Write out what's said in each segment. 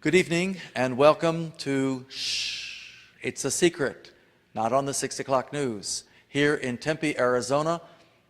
Good evening and welcome to Shh, It's a Secret, not on the 6 o'clock news. Here in Tempe, Arizona,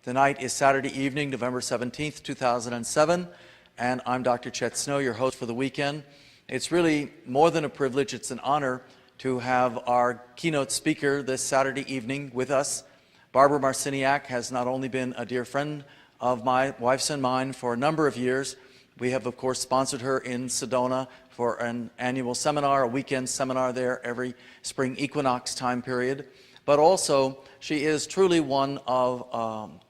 tonight is Saturday evening, November 17th, 2007, and I'm Dr. Chet Snow, your host for the weekend. It's really more than a privilege, it's an honor to have our keynote speaker this Saturday evening with us. Barbara Marciniak has not only been a dear friend of my wife's and mine for a number of years. We have, of course, sponsored her in Sedona for an annual seminar, a weekend seminar there every spring equinox time period. But also, she is truly one of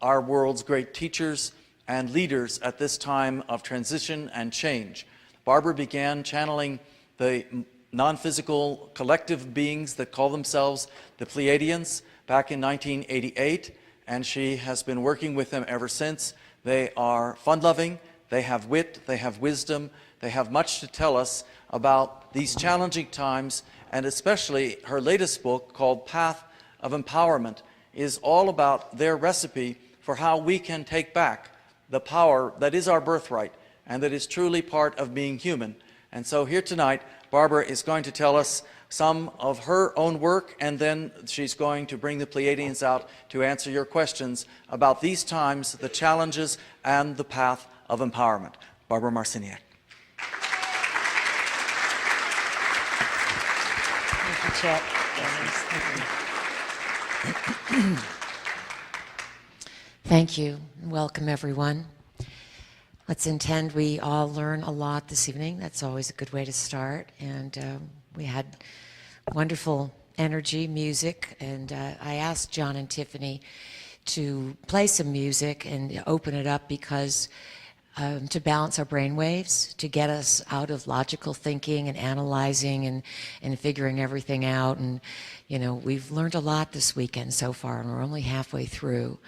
our world's great teachers and leaders at this time of transition and change. Barbara began channeling the non-physical collective beings that call themselves the Pleiadians back in 1988, and she has been working with them ever since. They are fun-loving, they have wit, they have wisdom, they have much to tell us about these challenging times, and especially her latest book called Path of Empowerment is all about their recipe for how we can take back the power that is our birthright and that is truly part of being human. And so here tonight, Barbara is going to tell us some of her own work, and then she's going to bring the Pleiadians out to answer your questions about these times, the challenges, and the path of empowerment. Barbara Marciniak. Thank you, Chet. Thank you. Welcome, everyone. Let's intend we all learn a lot this evening. That's always a good way to start. And we had wonderful energy, music, and I asked John and Tiffany to play some music and open it up because to balance our brain waves, to get us out of logical thinking and analyzing and figuring everything out. And, you know, we've learned a lot this weekend so far, and we're only halfway through.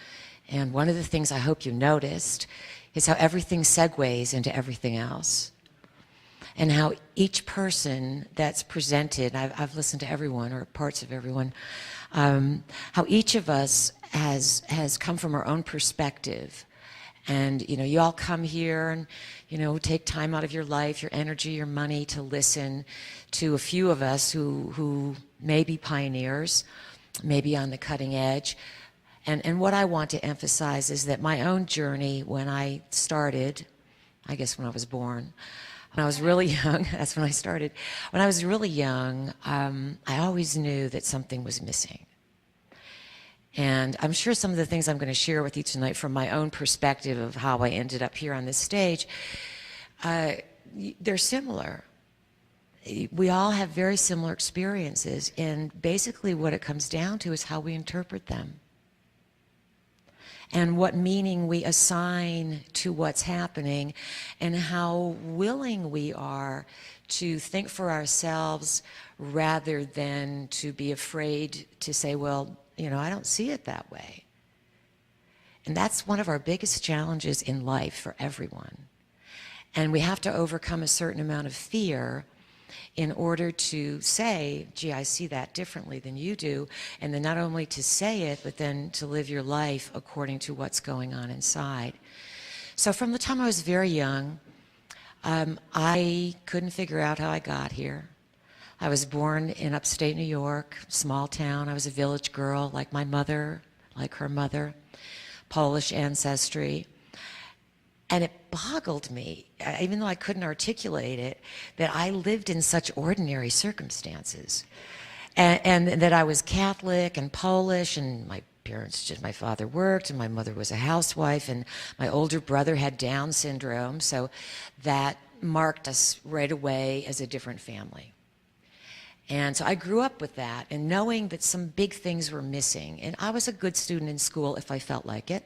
And one of the things I hope you noticed is how everything segues into everything else. And how each person that's presented, I've listened to everyone, or parts of everyone, how each of us has come from our own perspective. And, you know, you all come here and, you know, take time out of your life, your energy, your money to listen to a few of us who may be pioneers, maybe on the cutting edge. And what I want to emphasize is that my own journey when I started, I guess when I was born, when I was really young, that's when I started. When I was really young, I always knew that something was missing. And I'm sure some of the things I'm going to share with you tonight from my own perspective of how I ended up here on this stage, they're similar. We all have very similar experiences, and basically what it comes down to is how we interpret them and what meaning we assign to what's happening and how willing we are to think for ourselves rather than to be afraid to say, well, you know, I don't see it that way. And that's one of our biggest challenges in life for everyone. And we have to overcome a certain amount of fear in order to say, gee, I see that differently than you do, and then not only to say it, but then to live your life according to what's going on inside. So from the time I was very young, I couldn't figure out how I got here. I was born in upstate New York, small town. I was a village girl, like my mother, like her mother, Polish ancestry. And it boggled me, even though I couldn't articulate it, that I lived in such ordinary circumstances. And that I was Catholic and Polish, and my father worked, and my mother was a housewife, and my older brother had Down syndrome, so that marked us right away as a different family. And so I grew up with that, and knowing that some big things were missing. And I was a good student in school if I felt like it.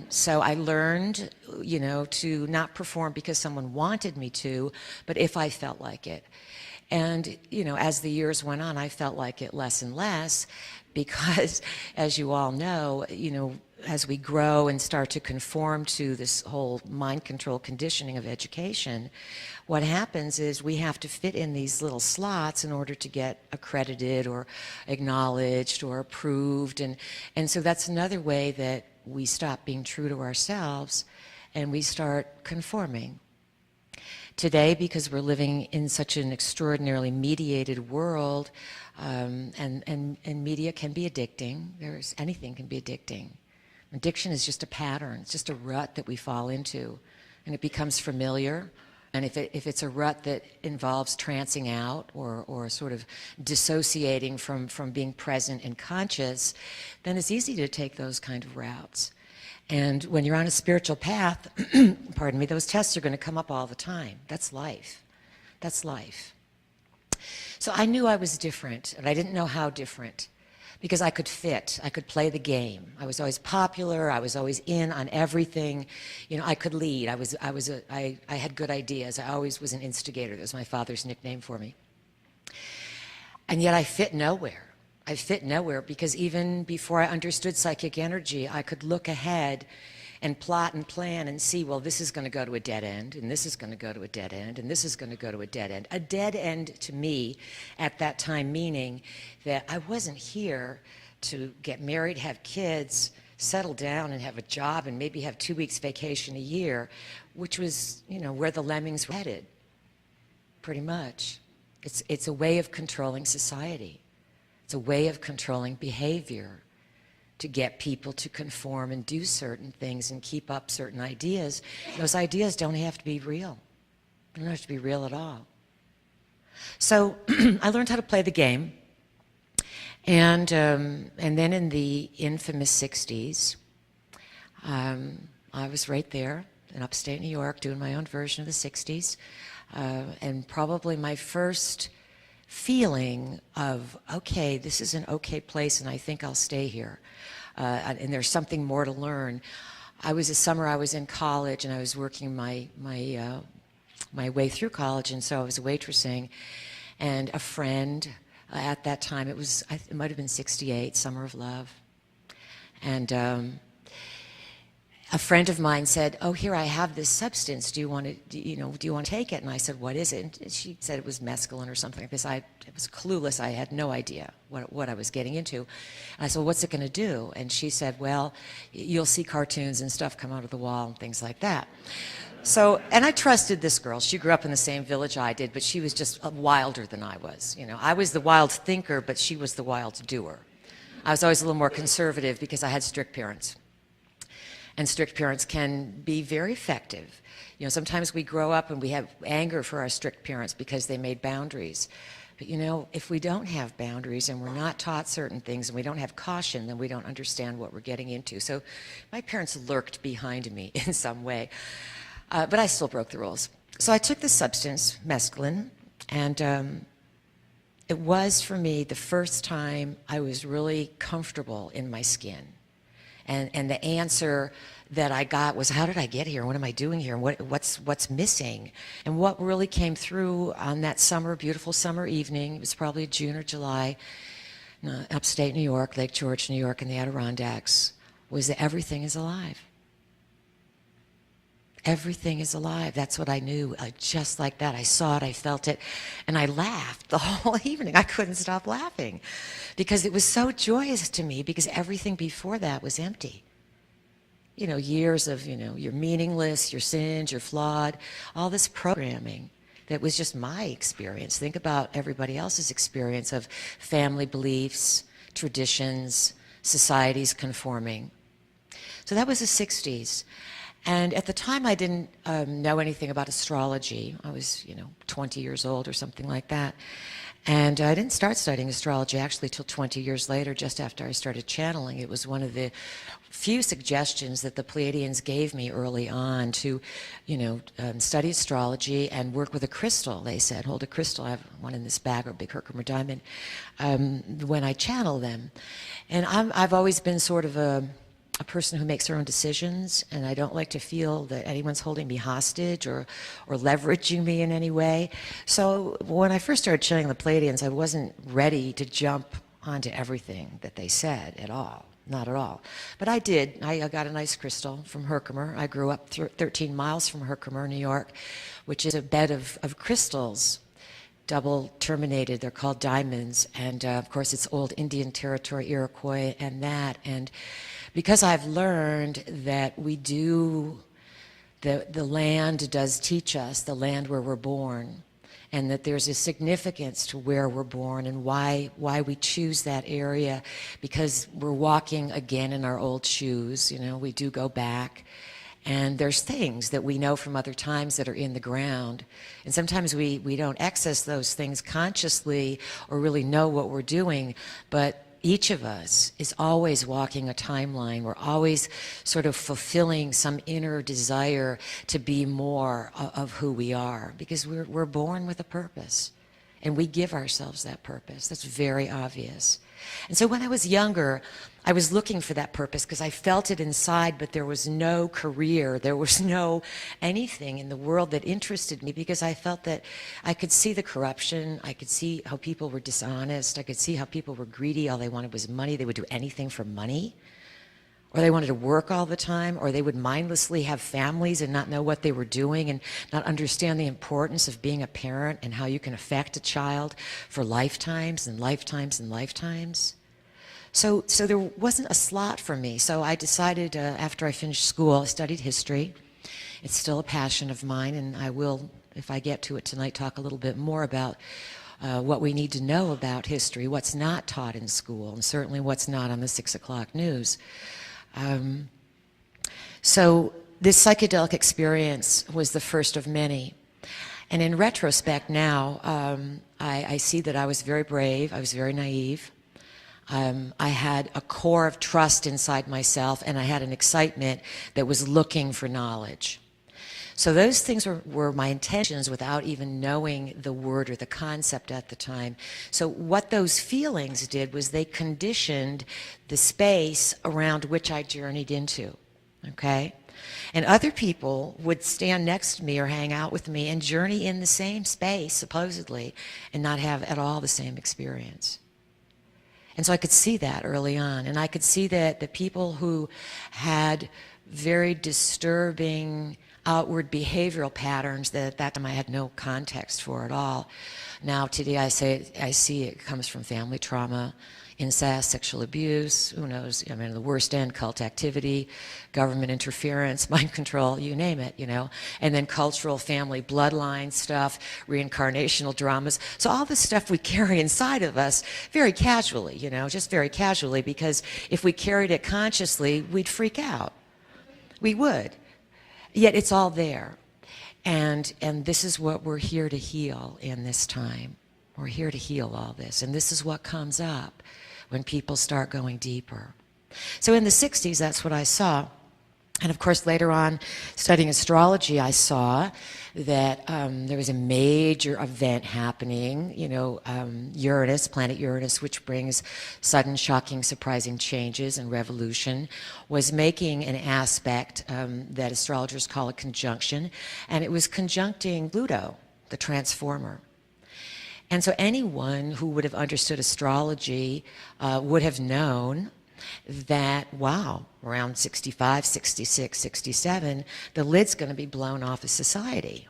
So I learned, you know, to not perform because someone wanted me to, but if I felt like it. And, you know, as the years went on, I felt like it less and less because, as you all know, you know, as we grow and start to conform to this whole mind control conditioning of education, what happens is we have to fit in these little slots in order to get accredited or acknowledged or approved. And so that's another way that we stop being true to ourselves and we start conforming. Today, because we're living in such an extraordinarily mediated world, and media can be addicting. Anything can be addicting. Addiction is just a pattern. It's just a rut that we fall into, and it becomes familiar. And if it's a rut that involves trancing out or sort of dissociating from being present and conscious, then it's easy to take those kind of routes. And when you're on a spiritual path, pardon me, those tests are going to come up all the time. That's life. That's life. So I knew I was different, and I didn't know how different, because I could fit. I could play the game. I was always popular. I was always in on everything. You know, I could lead. I had good ideas. I always was an instigator. That was my father's nickname for me. And yet I fit nowhere. I fit nowhere, because even before I understood psychic energy, I could look ahead and plot and plan and see, well, this is going to go to a dead end, and this is going to go to a dead end, and this is going to go to a dead end. A dead end to me at that time, meaning that I wasn't here to get married, have kids, settle down and have a job, and maybe have 2 weeks vacation a year, which was, you know, where the lemmings were headed, pretty much. It's a way of controlling society. It's a way of controlling behavior, to get people to conform and do certain things and keep up certain ideas. Those ideas don't have to be real. They don't have to be real at all. So I learned how to play the game. And then in the infamous 60s, I was right there in upstate New York doing my own version of the 60s. And probably my first feeling of, okay, this is an okay place and I think I'll stay here. And there's something more to learn. A summer I was in college and I was working my way through college, and so I was waitressing, and a friend at that time, it might have been 68, Summer of Love, and a friend of mine said, oh, here, I have this substance. Do you want to take it? And I said, what is it? And she said it was mescaline or something like this. I was clueless. I had no idea what I was getting into. And I said, well, what's it going to do? And she said, well, you'll see cartoons and stuff come out of the wall and things like that. So, and I trusted this girl. She grew up in the same village I did, but she was just wilder than I was. You know, I was the wild thinker, but she was the wild doer. I was always a little more conservative because I had strict parents. And strict parents can be very effective. You know, sometimes we grow up and we have anger for our strict parents because they made boundaries. But you know, if we don't have boundaries and we're not taught certain things and we don't have caution, then we don't understand what we're getting into. So my parents lurked behind me in some way, but I still broke the rules. So I took this substance, mescaline, and it was for me the first time I was really comfortable in my skin. And the answer that I got was, how did I get here? What am I doing here? And what's missing? And what really came through on that summer, beautiful summer evening, it was probably June or July, upstate New York, Lake George, New York, in the Adirondacks, was that everything is alive. Everything is alive. That's what I knew. Just like that. I saw it, I felt it, and I laughed the whole evening. I couldn't stop laughing because it was so joyous to me, because everything before that was empty. You know, years of, you know, you're meaningless, you're sins, you're flawed, all this programming that was just my experience. Think about everybody else's experience of family beliefs, traditions, societies conforming. So that was the 60s. And at the time, I didn't know anything about astrology. I was, 20 years old or something like that. And I didn't start studying astrology actually till 20 years later, just after I started channeling. It was one of the few suggestions that the Pleiadians gave me early on to, study astrology and work with a crystal. They said, hold a crystal. I have one in this bag, or a big Herkimer diamond, when I channel them. And I've always been sort of a person who makes her own decisions, and I don't like to feel that anyone's holding me hostage or leveraging me in any way. So when I first started channeling the Pleiadians, I wasn't ready to jump onto everything that they said at all. Not at all. But I did. I got a nice crystal from Herkimer. I grew up 13 miles from Herkimer, New York, which is a bed of crystals, double terminated. They're called diamonds. And of course, it's old Indian territory, Iroquois, and that. And because I've learned that we do the land does teach us, the land where we're born, and that there's a significance to where we're born and why we choose that area, because we're walking again in our old shoes. You know, we do go back, and there's things that we know from other times that are in the ground, and sometimes we don't access those things consciously or really know what we're doing, but each of us is always walking a timeline. We're always sort of fulfilling some inner desire to be more of who we are, because we're born with a purpose, and we give ourselves that purpose. That's very obvious. And so when I was younger, I was looking for that purpose because I felt it inside, but there was no career, there was no anything in the world that interested me, because I felt that I could see the corruption, I could see how people were dishonest, I could see how people were greedy, all they wanted was money, they would do anything for money, or they wanted to work all the time, or they would mindlessly have families and not know what they were doing and not understand the importance of being a parent and how you can affect a child for lifetimes and lifetimes and lifetimes. So there wasn't a slot for me. So I decided after I finished school, I studied history. It's still a passion of mine, and I will, if I get to it tonight, talk a little bit more about what we need to know about history, what's not taught in school, and certainly what's not on the 6 o'clock news. So this psychedelic experience was the first of many. And in retrospect now, I see that I was very brave, I was very naive. I had a core of trust inside myself, and I had an excitement that was looking for knowledge. So those things were my intentions without even knowing the word or the concept at the time. So what those feelings did was they conditioned the space around which I journeyed into, okay? And other people would stand next to me or hang out with me and journey in the same space, supposedly, and not have at all the same experience. And so I could see that early on, and I could see that the people who had very disturbing outward behavioral patterns that at that time I had no context for at all. Now today I see it comes from family trauma, incest, sexual abuse, who knows, I mean, the worst end, cult activity, government interference, mind control, you name it, you know, and then cultural family bloodline stuff, reincarnational dramas. So all this stuff we carry inside of us very casually, you know, just very casually, because if we carried it consciously, we'd freak out. We would. Yet it's all there. And this is what we're here to heal in this time. We're here to heal all this. And this is what comes up when people start going deeper. So in the 60s, that's what I saw. And of course, later on, studying astrology, I saw that there was a major event happening, you know, Uranus, planet Uranus, which brings sudden, shocking, surprising changes and revolution, was making an aspect that astrologers call a conjunction, and it was conjuncting Pluto, the transformer. And so anyone who would have understood astrology would have known that, wow, around 65, 66, 67, the lid's going to be blown off of society.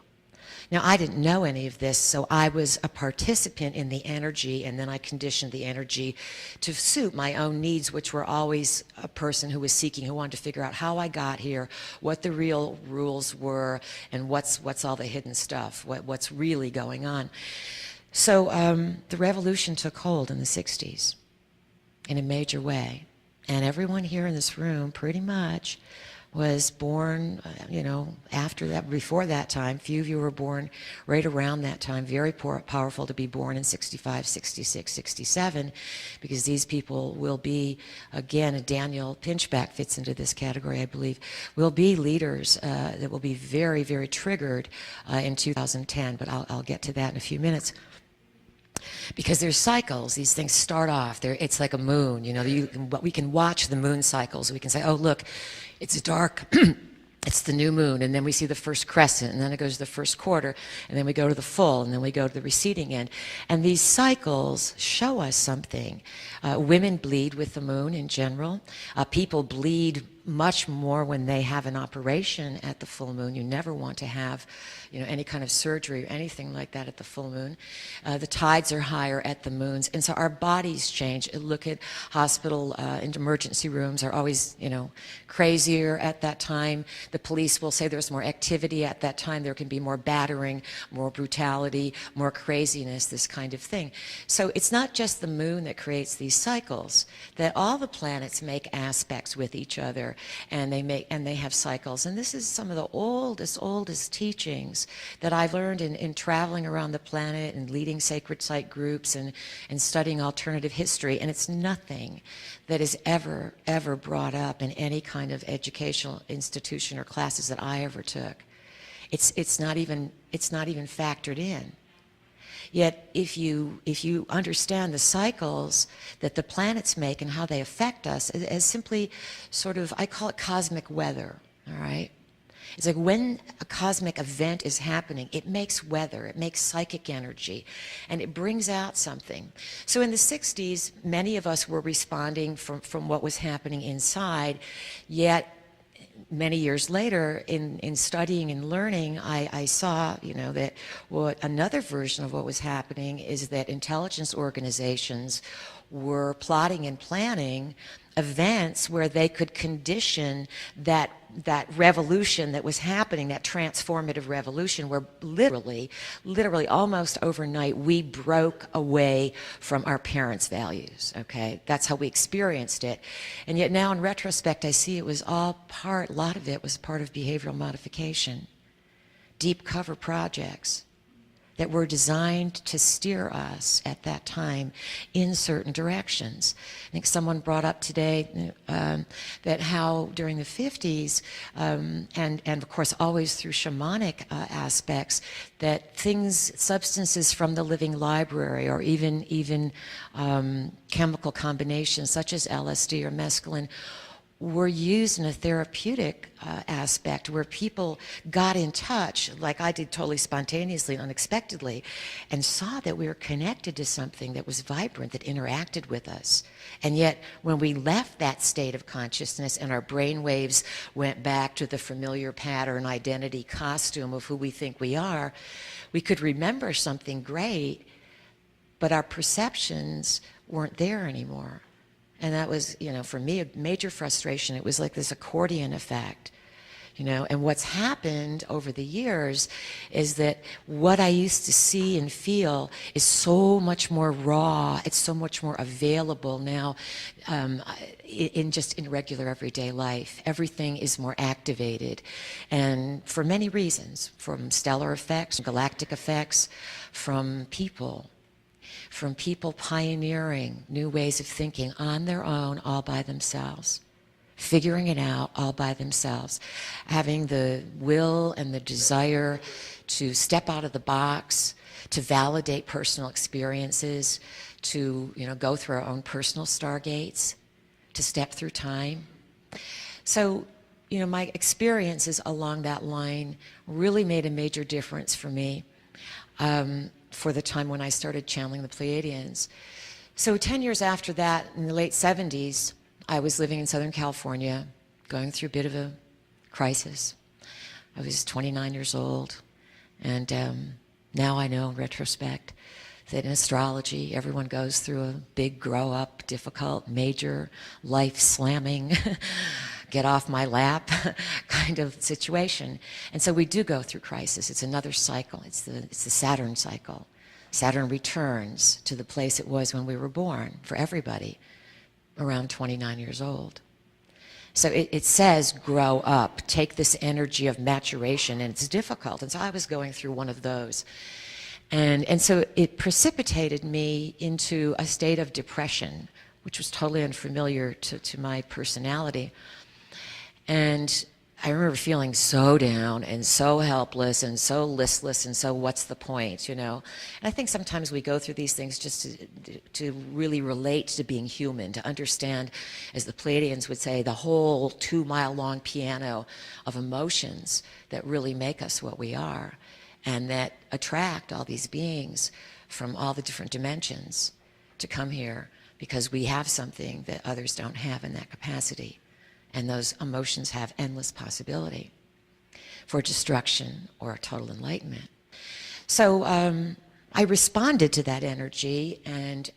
Now, I didn't know any of this, so I was a participant in the energy, and then I conditioned the energy to suit my own needs, which were always a person who was seeking, who wanted to figure out how I got here, what the real rules were, and what's all the hidden stuff, what's really going on. So the revolution took hold in the 60s in a major way. And everyone here in this room pretty much was born, you know, after that, before that time. Few of you were born right around that time. Very powerful to be born in 65, 66, 67, because these people will be, again, Daniel Pinchback fits into this category, I believe, will be leaders that will be very, very triggered in 2010, but I'll get to that in a few minutes. Because there's cycles, these things start off, it's like a moon, you know, we can watch the moon cycles. We can say, oh, look, it's dark, it's the new moon, and then we see the first crescent, and then it goes to the first quarter, and then we go to the full, and then we go to the receding end. And these cycles show us something. Women bleed with the moon in general. People bleed much more when they have an operation at the full moon. You never want to have, any kind of surgery or anything like that at the full moon. The tides are higher at the moons, and so our bodies change. Look at hospital and emergency rooms are always, crazier at that time. The police will say there's more activity at that time. There can be more battering, more brutality, more craziness, this kind of thing. So it's not just the moon that creates these cycles, that all the planets make aspects with each other, and they have cycles. And this is some of the oldest teachings that I've learned in traveling around the planet and leading sacred site groups and studying alternative history. And it's nothing that is ever brought up in any kind of educational institution or classes that I ever took. It's not even factored in. Yet if you understand the cycles that the planets make and how they affect us as simply sort of, I call it cosmic weather, all right? It's like when a cosmic event is happening, it makes weather, it makes psychic energy, and it brings out something. So in the 60s, many of us were responding from what was happening inside, yet many years later, in studying and learning, I saw, that another version of what was happening is that intelligence organizations were plotting and planning events where they could condition that revolution that was happening, that transformative revolution, where literally almost overnight we broke away from our parents' values, okay? That's how we experienced it. And yet now in retrospect, I see it was a lot of it was part of behavioral modification, deep cover projects that were designed to steer us at that time in certain directions. I think someone brought up today that how during the 50s, and of course always through shamanic aspects, that substances from the living library, or even chemical combinations such as LSD or mescaline, were used in a therapeutic aspect where people got in touch, like I did totally spontaneously and unexpectedly, and saw that we were connected to something that was vibrant, that interacted with us. And yet, when we left that state of consciousness and our brain waves went back to the familiar pattern, identity, costume of who we think we are, we could remember something great, but our perceptions weren't there anymore. And that was, for me, a major frustration. It was like this accordion effect, And what's happened over the years is that what I used to see and feel is so much more raw. It's so much more available now in regular everyday life. Everything is more activated. And for many reasons, from stellar effects, galactic effects, from people pioneering new ways of thinking on their own, all by themselves, figuring it out all by themselves, having the will and the desire to step out of the box, to validate personal experiences, to go through our own personal stargates, to step through time. So, my experiences along that line really made a major difference for me. For the time when I started channeling the Pleiadians. So 10 years after that, in the late 70s, I was living in Southern California, going through a bit of a crisis. I was 29 years old, and now I know in retrospect that in astrology, everyone goes through a big grow-up, difficult, major, life-slamming, get off my lap kind of situation. And so we do go through crisis. It's another cycle. It's the Saturn cycle. Saturn returns to the place it was when we were born, for everybody, around 29 years old. So it says, grow up, take this energy of maturation, and it's difficult. And so I was going through one of those. And so it precipitated me into a state of depression, which was totally unfamiliar to my personality. And I remember feeling so down and so helpless and so listless and so what's the point, And I think sometimes we go through these things just to really relate to being human, to understand, as the Pleiadians would say, the whole 2-mile-long piano of emotions that really make us what we are and that attract all these beings from all the different dimensions to come here because we have something that others don't have in that capacity. And those emotions have endless possibility for destruction or total enlightenment. So I responded to that energy, and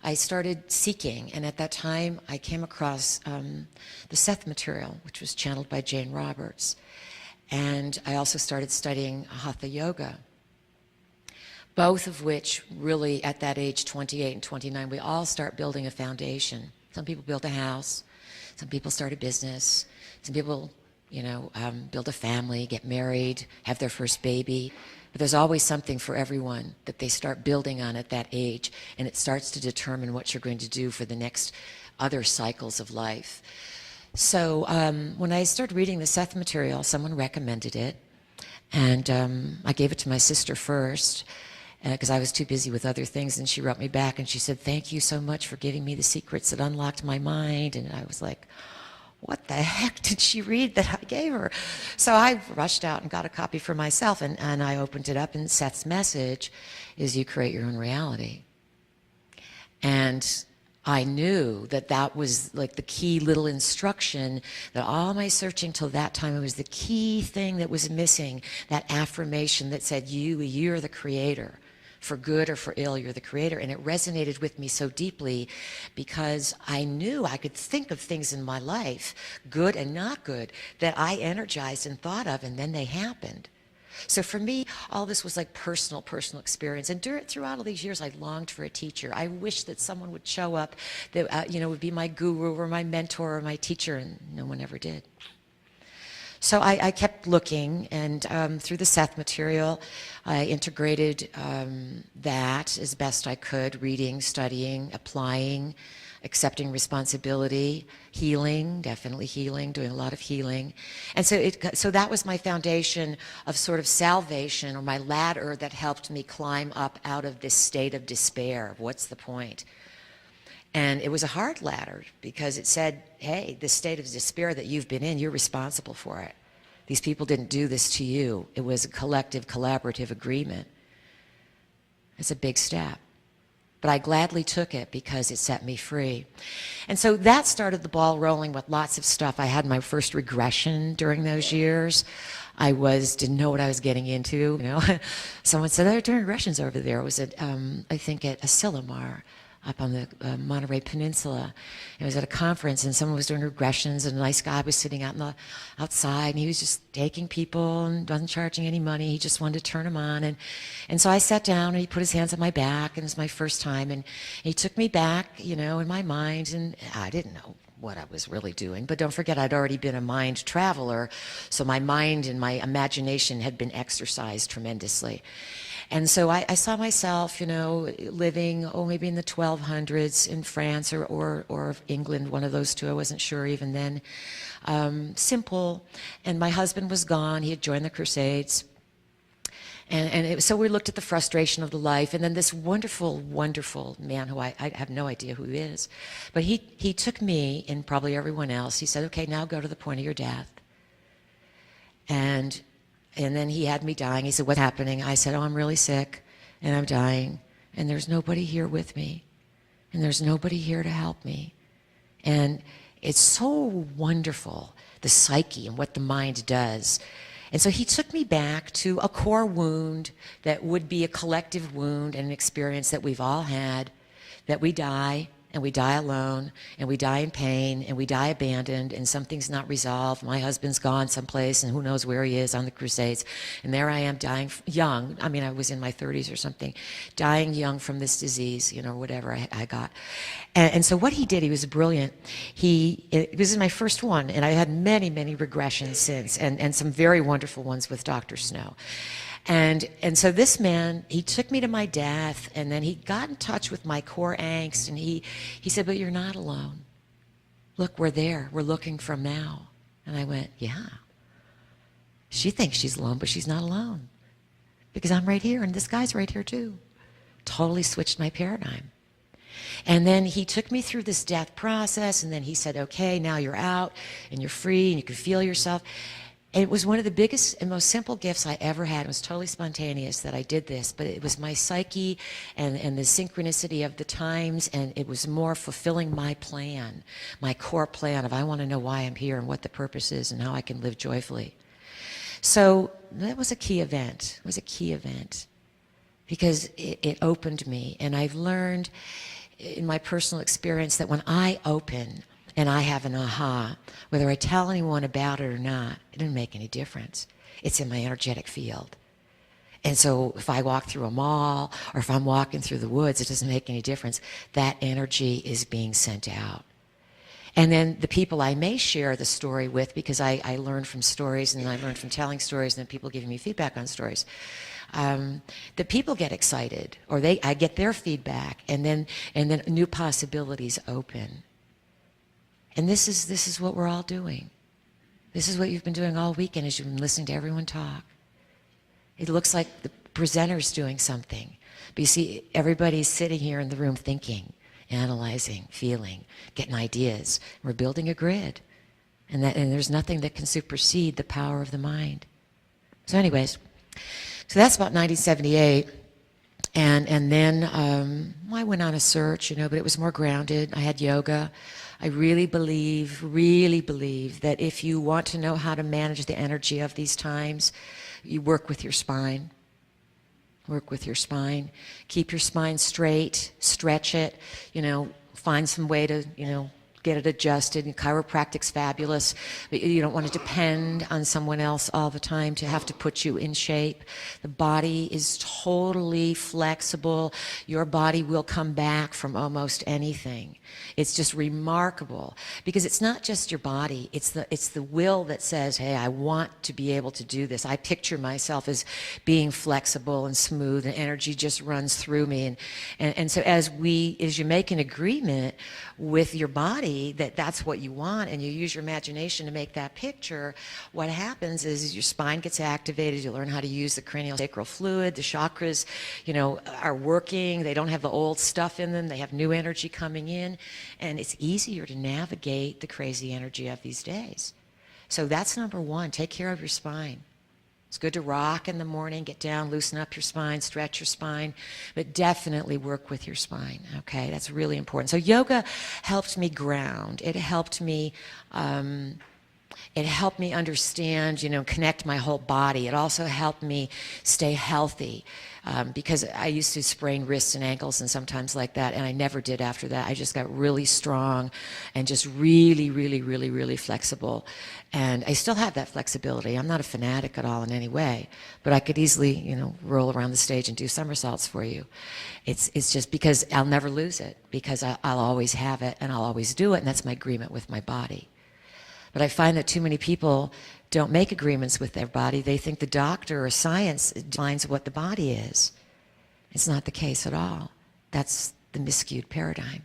I started seeking. And at that time, I came across the Seth material, which was channeled by Jane Roberts. And I also started studying Hatha Yoga, both of which really, at that age, 28 and 29, we all start building a foundation. Some people build a house. Some people start a business. Some people, build a family, get married, have their first baby. But there's always something for everyone that they start building on at that age, and it starts to determine what you're going to do for the next other cycles of life. So when I started reading the Seth material, someone recommended it, and I gave it to my sister first, because I was too busy with other things, and she wrote me back, and she said, "Thank you so much for giving me the secrets that unlocked my mind." And I was like, what the heck did she read that I gave her? So I rushed out and got a copy for myself, and I opened it up, and Seth's message is you create your own reality. And I knew that that was like the key little instruction, that all my searching till that time, it was the key thing that was missing, that affirmation that said, you're the creator. For good or for ill, you're the creator. And it resonated with me so deeply because I knew I could think of things in my life, good and not good, that I energized and thought of, and then they happened. So for me, all this was like personal experience. And throughout all these years, I longed for a teacher. I wished that someone would show up that would be my guru or my mentor or my teacher, and no one ever did. So I kept looking, and through the Seth material, I integrated that as best I could, reading, studying, applying, accepting responsibility, healing, definitely healing, doing a lot of healing. And so that was my foundation of sort of salvation, or my ladder that helped me climb up out of this state of despair. What's the point? And it was a hard ladder because it said, hey, this state of despair that you've been in, you're responsible for it. These people didn't do this to you. It was a collective, collaborative agreement. It's a big step. But I gladly took it because it set me free. And so that started the ball rolling with lots of stuff. I had my first regression during those years. I didn't know what I was getting into. Someone said, they're doing regressions over there. It was I think at Asilomar, up on the Monterey Peninsula. It was at a conference, and someone was doing regressions, and a nice guy was sitting outside, and he was just taking people and wasn't charging any money. He just wanted to turn them on. And so I sat down, and he put his hands on my back, and it was my first time, and he took me back, in my mind, and I didn't know what I was really doing. But don't forget, I'd already been a mind traveler, so my mind and my imagination had been exercised tremendously. And so I saw myself, living, maybe in the 1200s in France or England, one of those two. I wasn't sure even then. Simple. And my husband was gone. He had joined the Crusades. So we looked at the frustration of the life. And then this wonderful, wonderful man who I have no idea who he is. But he took me, and probably everyone else, he said, okay, now go to the point of your death. And then he had me dying. He said, what's happening? I said, I'm really sick, and I'm dying, and there's nobody here with me, and there's nobody here to help me. And it's so wonderful, the psyche and what the mind does. And so he took me back to a core wound that would be a collective wound and an experience that we've all had, that we die, and we die alone, and we die in pain, and we die abandoned, and something's not resolved. My husband's gone someplace, and who knows where he is on the Crusades. And there I am dying young. I mean, I was in my 30s or something, dying young from this disease, whatever I got. And so what he did, he was brilliant. It was my first one, and I had many, many regressions since, and some very wonderful ones with Dr. Snow. And so this man, he took me to my death, and then he got in touch with my core angst, and he said, but you're not alone. Look, we're there. We're looking from now. And I went, yeah. She thinks she's alone, but she's not alone. Because I'm right here, and this guy's right here too. Totally switched my paradigm. And then he took me through this death process, and then he said, okay, now you're out, and you're free, and you can feel yourself. It was one of the biggest and most simple gifts I ever had. It was totally spontaneous that I did this, but it was my psyche and the synchronicity of the times, and it was more fulfilling my plan, my core plan of I want to know why I'm here and what the purpose is and how I can live joyfully. So that was a key event. It was a key event because it opened me, and I've learned in my personal experience that when I open, and I have an aha, whether I tell anyone about it or not, it doesn't make any difference. It's in my energetic field. And so if I walk through a mall or if I'm walking through the woods, it doesn't make any difference. That energy is being sent out. And then the people I may share the story with, because I learn from stories and I learn from telling stories and then people giving me feedback on stories, the people get excited, or I get their feedback, and then new possibilities open. And this is what we're all doing. This is what you've been doing all weekend as you've been listening to everyone talk. It looks like the presenter's doing something. But you see, everybody's sitting here in the room thinking, analyzing, feeling, getting ideas. We're building a grid. And there's nothing that can supersede the power of the mind. So anyways, so that's about 1978. And then I went on a search, but it was more grounded. I had yoga. I really believe that if you want to know how to manage the energy of these times, you work with your spine. Work with your spine. Keep your spine straight. Stretch it. Find some way to, get it adjusted. And chiropractic's fabulous, but you don't want to depend on someone else all the time to have to put you in shape. The body is totally flexible. Your body will come back from almost anything. It's just remarkable because it's not just your body. It's the will that says, hey, I want to be able to do this. I picture myself as being flexible and smooth, and energy just runs through me. And so as you make an agreement with your body that's what you want, and you use your imagination to make that picture, what happens is your spine gets activated. You learn how to use the cranial sacral fluid. The chakras, are working. They don't have the old stuff in them. They have new energy coming in, and it's easier to navigate the crazy energy of these days. So that's number one. Take care of your spine. It's good to rock in the morning, get down, loosen up your spine, stretch your spine, but definitely work with your spine, okay? That's really important. So yoga helped me ground. It helped me understand, connect my whole body. It also helped me stay healthy because I used to sprain wrists and ankles and sometimes like that, and I never did after that. I just got really strong and just really, really, really, really flexible. And I still have that flexibility. I'm not a fanatic at all in any way, but I could easily, roll around the stage and do somersaults for you. It's just because I'll never lose it, because I'll always have it and I'll always do it, and that's my agreement with my body. But I find that too many people don't make agreements with their body. They think the doctor or science defines what the body is. It's not the case at all. That's the miscued paradigm.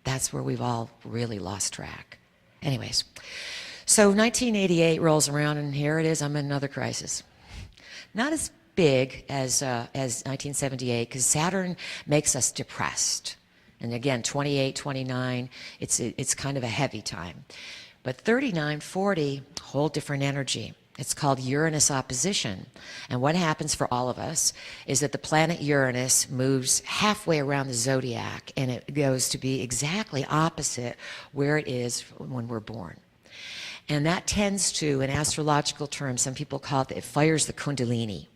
That's where we've all really lost track. Anyways, so 1988 rolls around, and here it is. I'm in another crisis. Not as big as 1978, because Saturn makes us depressed. And again, 28, 29, it's kind of a heavy time. But 39, 40, whole different energy. It's called Uranus opposition. And what happens for all of us is that the planet Uranus moves halfway around the zodiac, and it goes to be exactly opposite where it is when we're born. And that tends to, in astrological terms, some people call it fires the kundalini.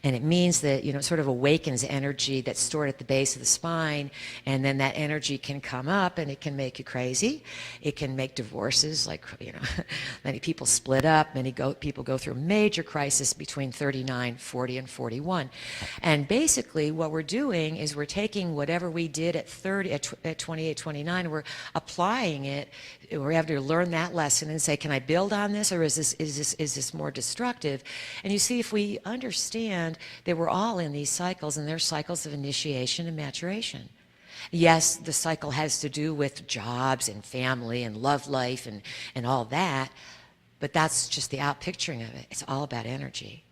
And it means that, it sort of awakens energy that's stored at the base of the spine, and then that energy can come up and it can make you crazy. It can make divorces, like, many people split up, people go through a major crisis between 39, 40, and 41. And basically what we're doing is we're taking whatever we did at 28, 29, we're applying it. We're having to learn that lesson and say, can I build on this, or is this more destructive? And you see, if we understand that we're all in these cycles, and they're cycles of initiation and maturation. Yes, the cycle has to do with jobs and family and love life and all that, but that's just the outpicturing of it. It's all about energy.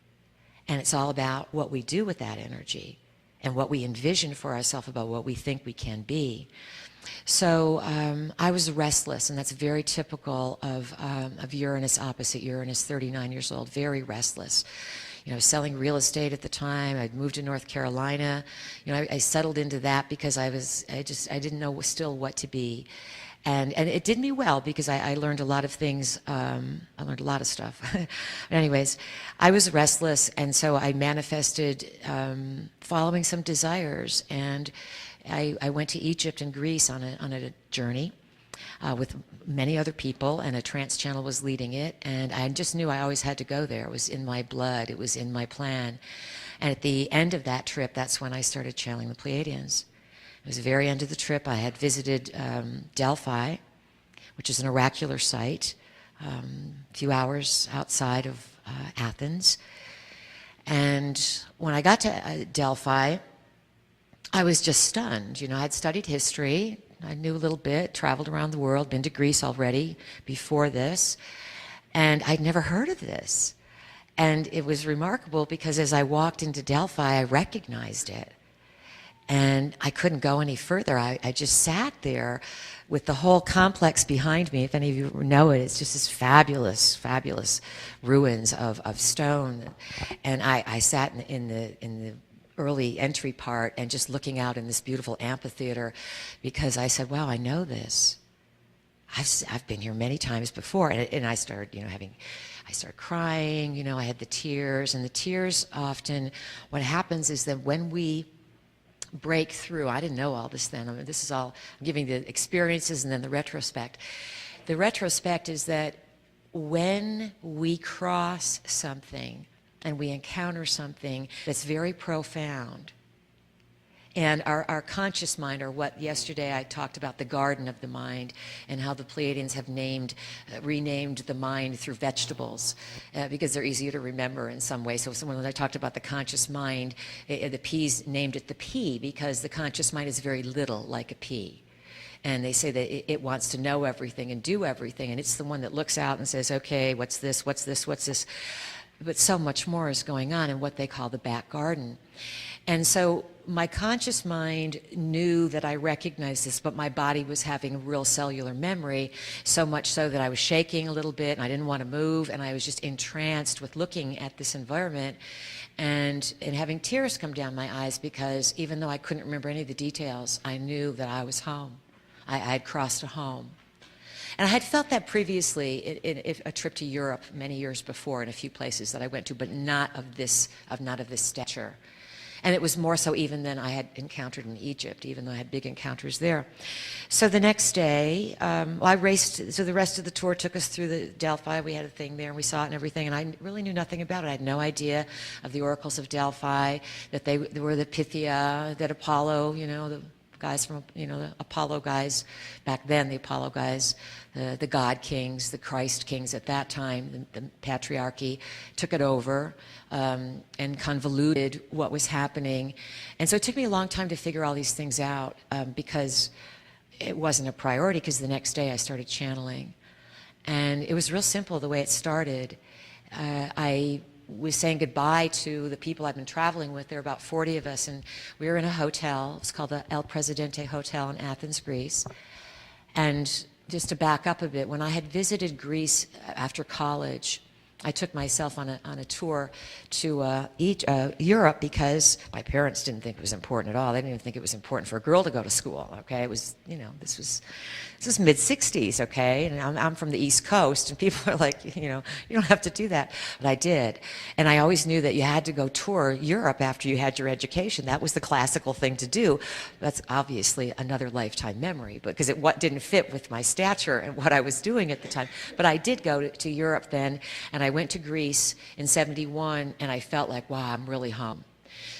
And it's all about what we do with that energy. and what we envision for ourselves about what we think we can be. So I was restless, and that's very typical of Uranus opposite Uranus, 39 years old, very restless. You know, selling real estate at the time. I'd moved to North Carolina. You know, I settled into that because I didn't know still what to be. And it did me well because I learned a lot of things. I learned a lot of stuff. Anyways, I was restless, and so I manifested following some desires. And I went to Egypt and Greece on a journey with many other people, and a trance channel was leading it. And I just knew I always had to go there. It was in my blood. It was in my plan. And at the end of that trip, that's when I started channeling the Pleiadians. It was the very end of the trip. I had visited Delphi, which is an oracular site, a few hours outside of Athens. And when I got to Delphi, I was just stunned. You know, I'd studied history. I knew a little bit, traveled around the world, been to Greece already before this, and I'd never heard of this. And it was remarkable because as I walked into Delphi, I recognized it. And I couldn't go any further. I just sat there with the whole complex behind me. If any of you know it, it's just this fabulous, fabulous ruins of stone. And I sat in the early entry part and just looking out in this beautiful amphitheater because I said, wow, I know this. I've been here many times before. And I started, you know, I started crying, you know, I had the tears. And the tears often, what happens is that when we break through, I didn't know all this then. I mean, this is all, I'm giving the experiences and then the retrospect. The retrospect is that when we cross something, and we encounter something that's very profound. And our conscious mind, or what yesterday I talked about, the garden of the mind, and how the Pleiadians have renamed the mind through vegetables, because they're easier to remember in some way. So when I talked about the conscious mind, the P's named it the pea, because the conscious mind is very little like a pea. And they say that it wants to know everything and do everything, and it's the one that looks out and says, okay, what's this, what's this, what's this? But so much more is going on in what they call the back garden. And so my conscious mind knew that I recognized this, but my body was having a real cellular memory, so much so that I was shaking a little bit, and I didn't want to move, and I was just entranced with looking at this environment and having tears come down my eyes, because even though I couldn't remember any of the details, I knew that I was home. I had crossed a home. And I had felt that previously in a trip to Europe many years before in a few places that I went to, but not of this stature. And it was more so even than I had encountered in Egypt, even though I had big encounters there. So the next day, I raced, so the rest of the tour took us through the Delphi. We had a thing there, and we saw it and everything, and I really knew nothing about it. I had no idea of the oracles of Delphi, that they were the Pythia, that Apollo, you know, the guys from, you know, the Apollo guys, back then the Apollo guys, the God kings, the Christ kings at that time, the patriarchy took it over and convoluted what was happening. And so it took me a long time to figure all these things out because it wasn't a priority, because the next day I started channeling. And it was real simple the way it started. I was saying goodbye to the people I've been traveling with. There were about 40 of us, and we were in a hotel. It's called the El Presidente Hotel in Athens, Greece. And just to back up a bit, when I had visited Greece after college, I took myself on a tour to Europe because my parents didn't think it was important at all. They didn't even think it was important for a girl to go to school, okay? It was, you know, this was mid-60s, okay? And I'm from the East Coast, and people are like, you know, you don't have to do that. But I did. And I always knew that you had to go tour Europe after you had your education. That was the classical thing to do. That's obviously another lifetime memory, because it didn't fit with my stature and what I was doing at the time. But I did go to Europe then, and I went to Greece in '71, and I felt like, wow, I'm really home.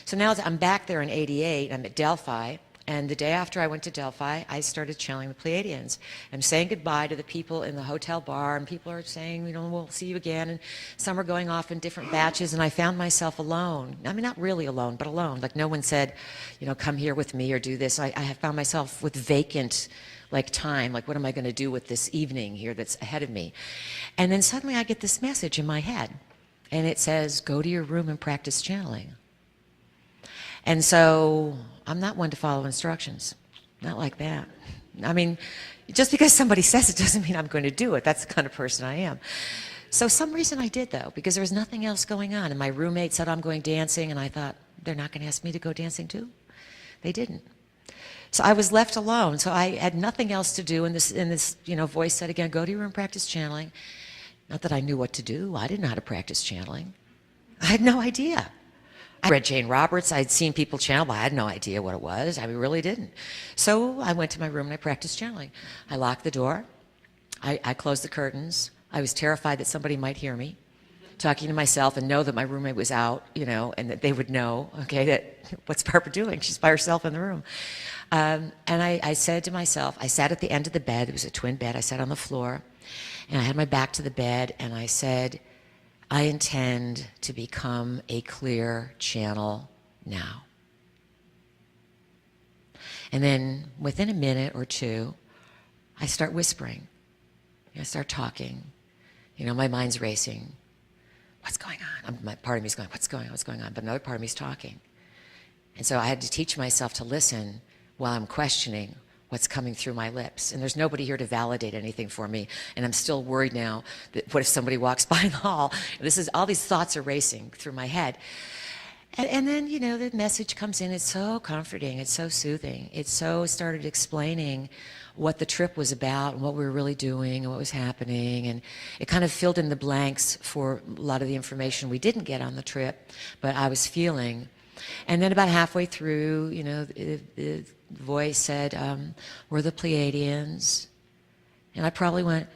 So now I'm back there in '88, I'm at Delphi, and the day after I went to Delphi, I started channeling the Pleiadians. I'm saying goodbye to the people in the hotel bar, and people are saying, you know, we'll see you again, and some are going off in different batches, and I found myself alone. I mean, not really alone, but alone. Like, no one said, you know, come here with me or do this. I have found myself with vacant, like, time. Like, what am I going to do with this evening here that's ahead of me? And then suddenly I get this message in my head, and it says, go to your room and practice channeling. And so I'm not one to follow instructions. Not like that. I mean, just because somebody says it doesn't mean I'm going to do it. That's the kind of person I am. So some reason I did, though, because there was nothing else going on. And my roommate said, I'm going dancing. And I thought, they're not going to ask me to go dancing too? They didn't. So I was left alone. So I had nothing else to do. And this voice said again, go to your room, practice channeling. Not that I knew what to do. I didn't know how to practice channeling. I had no idea. I read Jane Roberts. I'd seen people channel, but I had no idea what it was. I really didn't. So I went to my room and I practiced channeling. I locked the door. I closed the curtains. I was terrified that somebody might hear me talking to myself and know that my roommate was out, and that they would know, okay, that what's Barbara doing? She's by herself in the room. And I said to myself, I sat at the end of the bed. It was a twin bed. I sat on the floor, and I had my back to the bed, and I said, I intend to become a clear channel now. And then within a minute or two, I start whispering. I start talking. My mind's racing. What's going on? Part of me is going, what's going on? But another part of me is talking. And so I had to teach myself to listen while I'm questioning what's coming through my lips. And there's nobody here to validate anything for me. And I'm still worried now that what if somebody walks by in the hall? All these thoughts are racing through my head. And then, the message comes in. It's so comforting. It's so soothing. It started explaining what the trip was about and what we were really doing and what was happening. And it kind of filled in the blanks for a lot of the information we didn't get on the trip, but I was feeling. And then about halfway through, the voice said, we're the Pleiadians. And I probably went,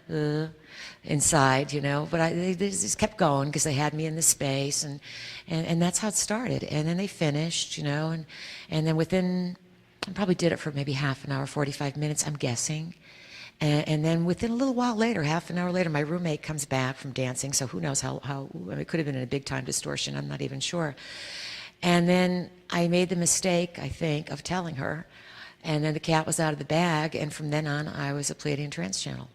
inside, but they just kept going because they had me in the space. And that's how it started. And then they finished, and then I probably did it for maybe half an hour, 45 minutes, I'm guessing. And then within a little while later, half an hour later, my roommate comes back from dancing. So who knows how it could have been a big time distortion. I'm not even sure. And then I made the mistake, I think, of telling her. And then the cat was out of the bag. And from then on, I was a Pleiadian trance channel.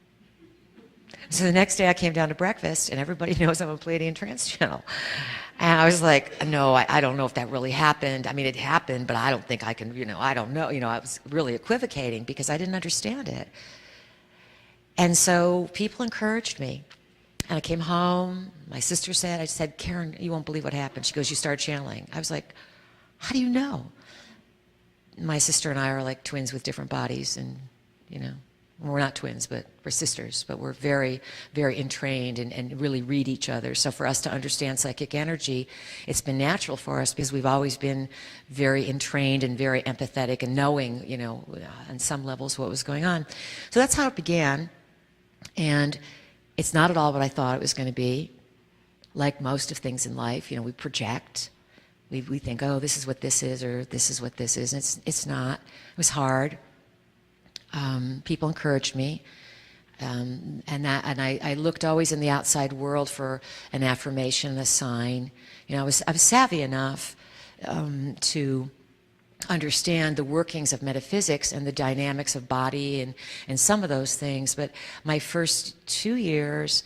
So the next day I came down to breakfast, and everybody knows I'm a Pleiadian trance channel. And I was like, no, I don't know if that really happened. I mean, it happened, but I don't think I can, I don't know. I was really equivocating because I didn't understand it. And so people encouraged me. And I came home. My sister said, I said, Karen, you won't believe what happened. She goes, you started channeling. I was like, how do you know? My sister and I are like twins with different bodies, and, we're not twins, but we're sisters, but we're very, very entrained and really read each other. So for us to understand psychic energy, it's been natural for us because we've always been very entrained and very empathetic and knowing, on some levels what was going on. So that's how it began. And it's not at all what I thought it was going to be. Like most of things in life, we project. We think, oh, this is what this is, or this is what this is. And it's not. It was hard. People encouraged me, and I looked always in the outside world for an affirmation, a sign. I was savvy enough to understand the workings of metaphysics and the dynamics of body and some of those things. But my first 2 years,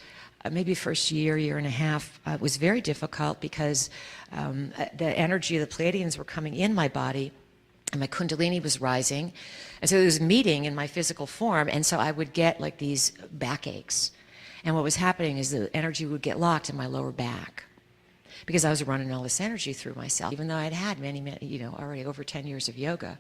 maybe first year and a half, was very difficult because the energy of the Pleiadians were coming in my body. And my kundalini was rising. And so it was meeting in my physical form. And so I would get like these backaches. And what was happening is the energy would get locked in my lower back because I was running all this energy through myself, even though I'd had many, already over 10 years of yoga.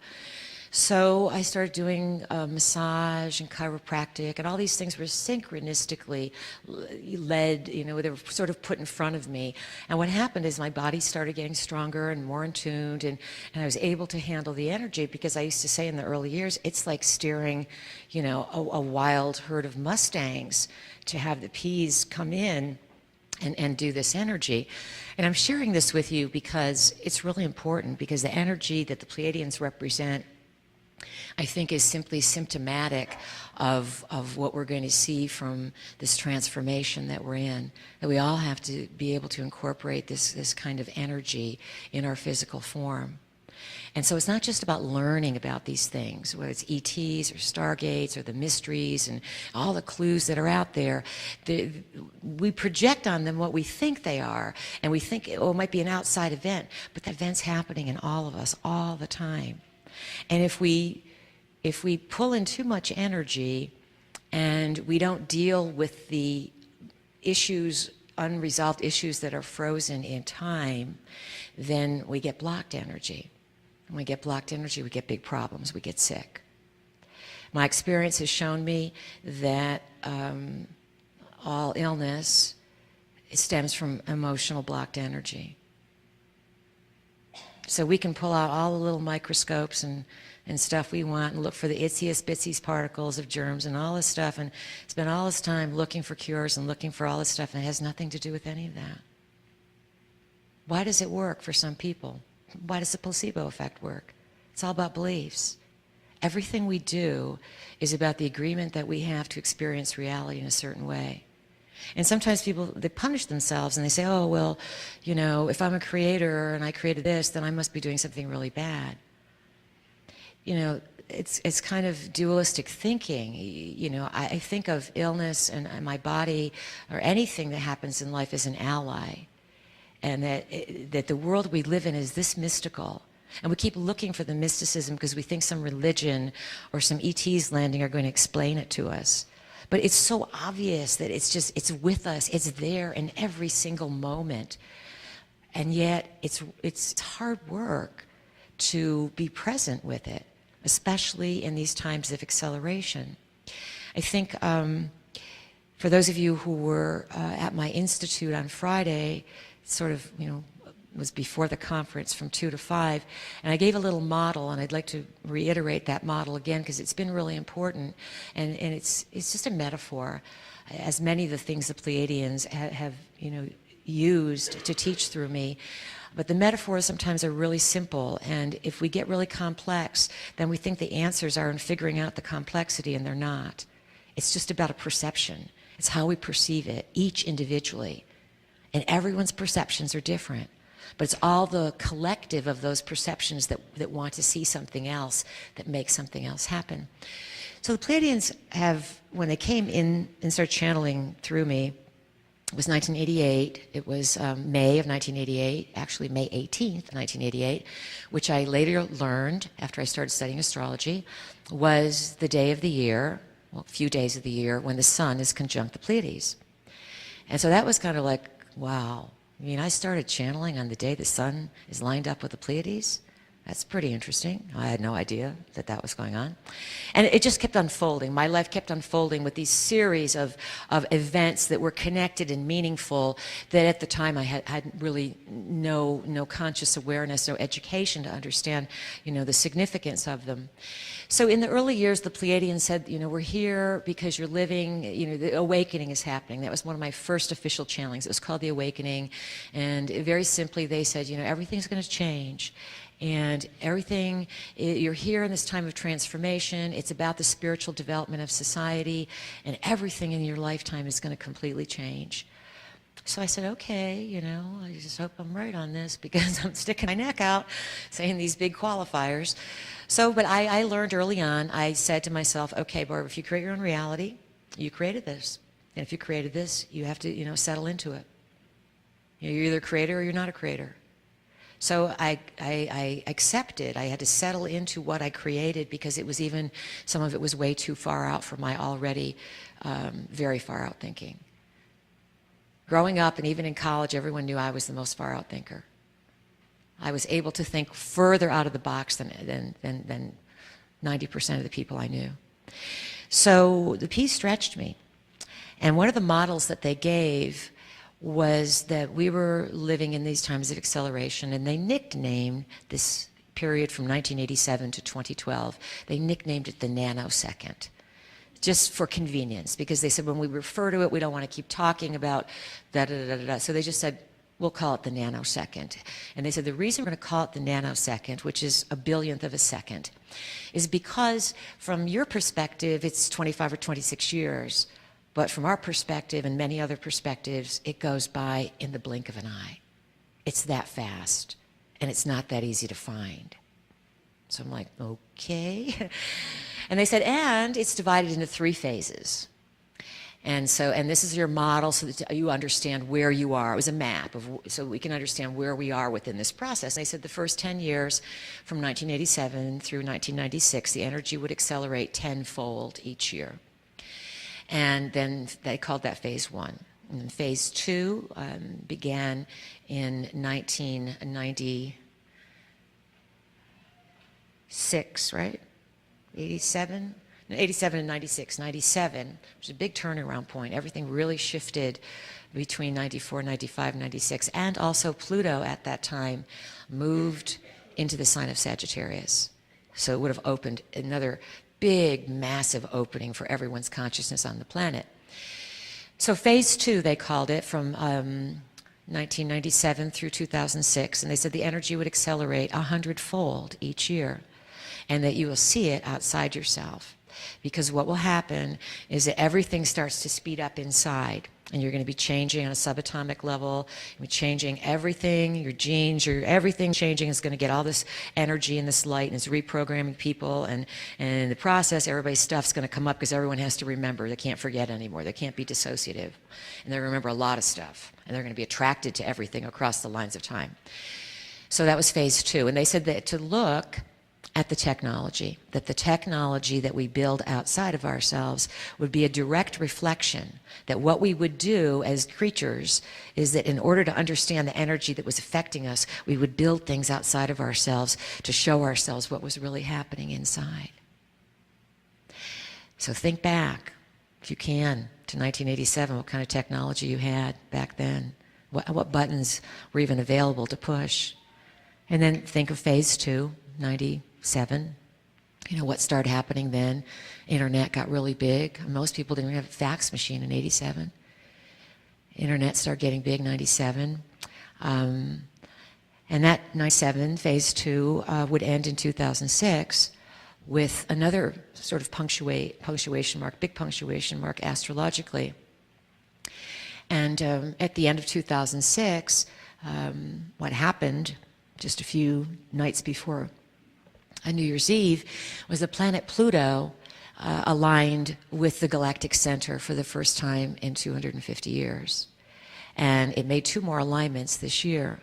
So I started doing massage and chiropractic, and all these things were synchronistically led, they were sort of put in front of me. And what happened is my body started getting stronger and more in tuned, and I was able to handle the energy because I used to say in the early years, it's like steering, a wild herd of Mustangs to have the P's come in and do this energy. And I'm sharing this with you because it's really important, because the energy that the Pleiadians represent, I think, is simply symptomatic of what we're going to see from this transformation that we're in, that we all have to be able to incorporate this kind of energy in our physical form. And so it's not just about learning about these things, whether it's ETs or stargates or the mysteries and all the clues that are out there. We project on them what we think they are, and we think, oh, it might be an outside event, but that event's happening in all of us all the time. And if we pull in too much energy and we don't deal with the issues, unresolved issues that are frozen in time, then we get blocked energy. When we get blocked energy, we get big problems, we get sick. My experience has shown me that all illness stems from emotional blocked energy. So we can pull out all the little microscopes and stuff we want and look for the itziest bitsiest particles of germs and all this stuff and spend all this time looking for cures and looking for all this stuff, and it has nothing to do with any of that. Why does it work for some people? Why does the placebo effect work? It's all about beliefs. Everything we do is about the agreement that we have to experience reality in a certain way. And sometimes people, they punish themselves and they say, oh, well, you know, if I'm a creator and I created this, then I must be doing something really bad. You know, it's kind of dualistic thinking. You know, I think of illness and my body or anything that happens in life as an ally. And that the world we live in is this mystical. And we keep looking for the mysticism because we think some religion or some ETs landing are going to explain it to us. But it's so obvious that it's with us. It's there in every single moment. And yet it's hard work to be present with it, especially in these times of acceleration. I think for those of you who were at my institute on Friday, sort of, you know, was before the conference from 2 to 5, and I gave a little model, and I'd like to reiterate that model again because it's been really important, and it's just a metaphor, as many of the things the Pleiadians have you know, used to teach through me. But the metaphors sometimes are really simple, and if we get really complex, then we think the answers are in figuring out the complexity, and they're not. It's just about a perception. It's how we perceive it, each individually. And everyone's perceptions are different. But it's all the collective of those perceptions that want to see something else, that makes something else happen. So the Pleiadians have, when they came in and started channeling through me, it was 1988. It was May of 1988, actually May 18th, 1988, which I later learned, after I started studying astrology, was the day of the year, well, a few days of the year, when the sun is conjunct the Pleiades. And so that was kind of like, wow. I mean, I started channeling on the day the sun is lined up with the Pleiades. That's pretty interesting. I had no idea that that was going on. And it just kept unfolding. My life kept unfolding with these series of events that were connected and meaningful that at the time I had really no conscious awareness, no education to understand, you know, the significance of them. So in the early years, the Pleiadians said, you know, we're here because you're living, you know, the awakening is happening. That was one of my first official channelings. It was called the Awakening. And very simply, they said, you know, everything's going to change. And everything, you're here in this time of transformation. It's about the spiritual development of society, and everything in your lifetime is going to completely change. So I said, okay, you know, I just hope I'm right on this because I'm sticking my neck out saying these big qualifiers. So, but I learned early on, I said to myself, okay, Barbara, if you create your own reality, you created this. And if you created this, you have to, you know, settle into it. You're either a creator or you're not a creator. So I accepted. I had to settle into what I created because it was even, some of it was way too far out for my already very far out thinking. Growing up and even in college, everyone knew I was the most far out thinker. I was able to think further out of the box than 90% of the people I knew. So the piece stretched me. And one of the models that they gave was that we were living in these times of acceleration, and they nicknamed this period from 1987 to 2012, they nicknamed it the nanosecond, just for convenience, because they said when we refer to it, we don't want to keep talking about da-da-da-da-da. So they just said, we'll call it the nanosecond. And they said the reason we're going to call it the nanosecond, which is a billionth of a second, is because from your perspective, it's 25 or 26 years. But from our perspective and many other perspectives, it goes by in the blink of an eye. It's that fast, and it's not that easy to find. So I'm like, okay. And they said, and it's divided into 3 phases. And this is your model so that you understand where you are. It was a map so we can understand where we are within this process. And they said the first 10 years, from 1987 through 1996, the energy would accelerate tenfold each year. And then they called that phase 1. And phase 2 began in 1996, right? 87? 87 and 96. 97 was a big turnaround point. Everything really shifted between 94, 95, 96. And also Pluto at that time moved into the sign of Sagittarius. So it would have opened another big, massive opening for everyone's consciousness on the planet. So phase 2, they called it, from 1997 through 2006. And they said the energy would accelerate 100-fold each year, and that you will see it outside yourself. Because what will happen is that everything starts to speed up inside, and you're going to be changing on a subatomic level. You're changing everything, your genes, everything changing is going to get all this energy and this light, and it's reprogramming people, and in the process, everybody's stuff's going to come up because everyone has to remember. They can't forget anymore. They can't be dissociative. And they remember a lot of stuff, and they're going to be attracted to everything across the lines of time. So that was phase 2. And they said that to look at the technology that we build outside of ourselves would be a direct reflection that what we would do as creatures is that in order to understand the energy that was affecting us, we would build things outside of ourselves to show ourselves what was really happening inside. So think back, if you can, to 1987, what kind of technology you had back then, what buttons were even available to push. And then think of phase 2, 97. What started happening then? Internet got really big. Most people didn't even have a fax machine in 87. Internet started getting big in 97. And that 97, phase 2, would end in 2006 with another sort of punctuation mark, big punctuation mark astrologically. And at the end of 2006, what happened just a few nights before New Year's Eve was the planet Pluto aligned with the galactic center for the first time in 250 years. And it made 2 more alignments this year.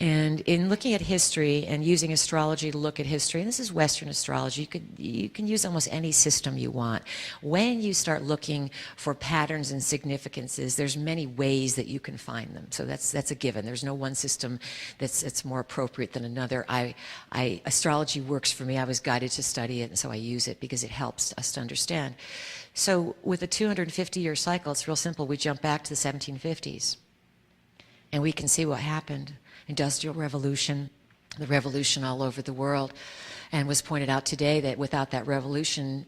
And in looking at history and using astrology to look at history, and this is Western astrology, you can use almost any system you want. When you start looking for patterns and significances, there's many ways that you can find them. So that's a given. There's no one system that's more appropriate than another. Astrology works for me. I was guided to study it, and so I use it because it helps us to understand. So with a 250-year cycle, it's real simple. We jump back to the 1750s, and we can see what happened. Industrial revolution, the revolution all over the world, and was pointed out today that without that revolution,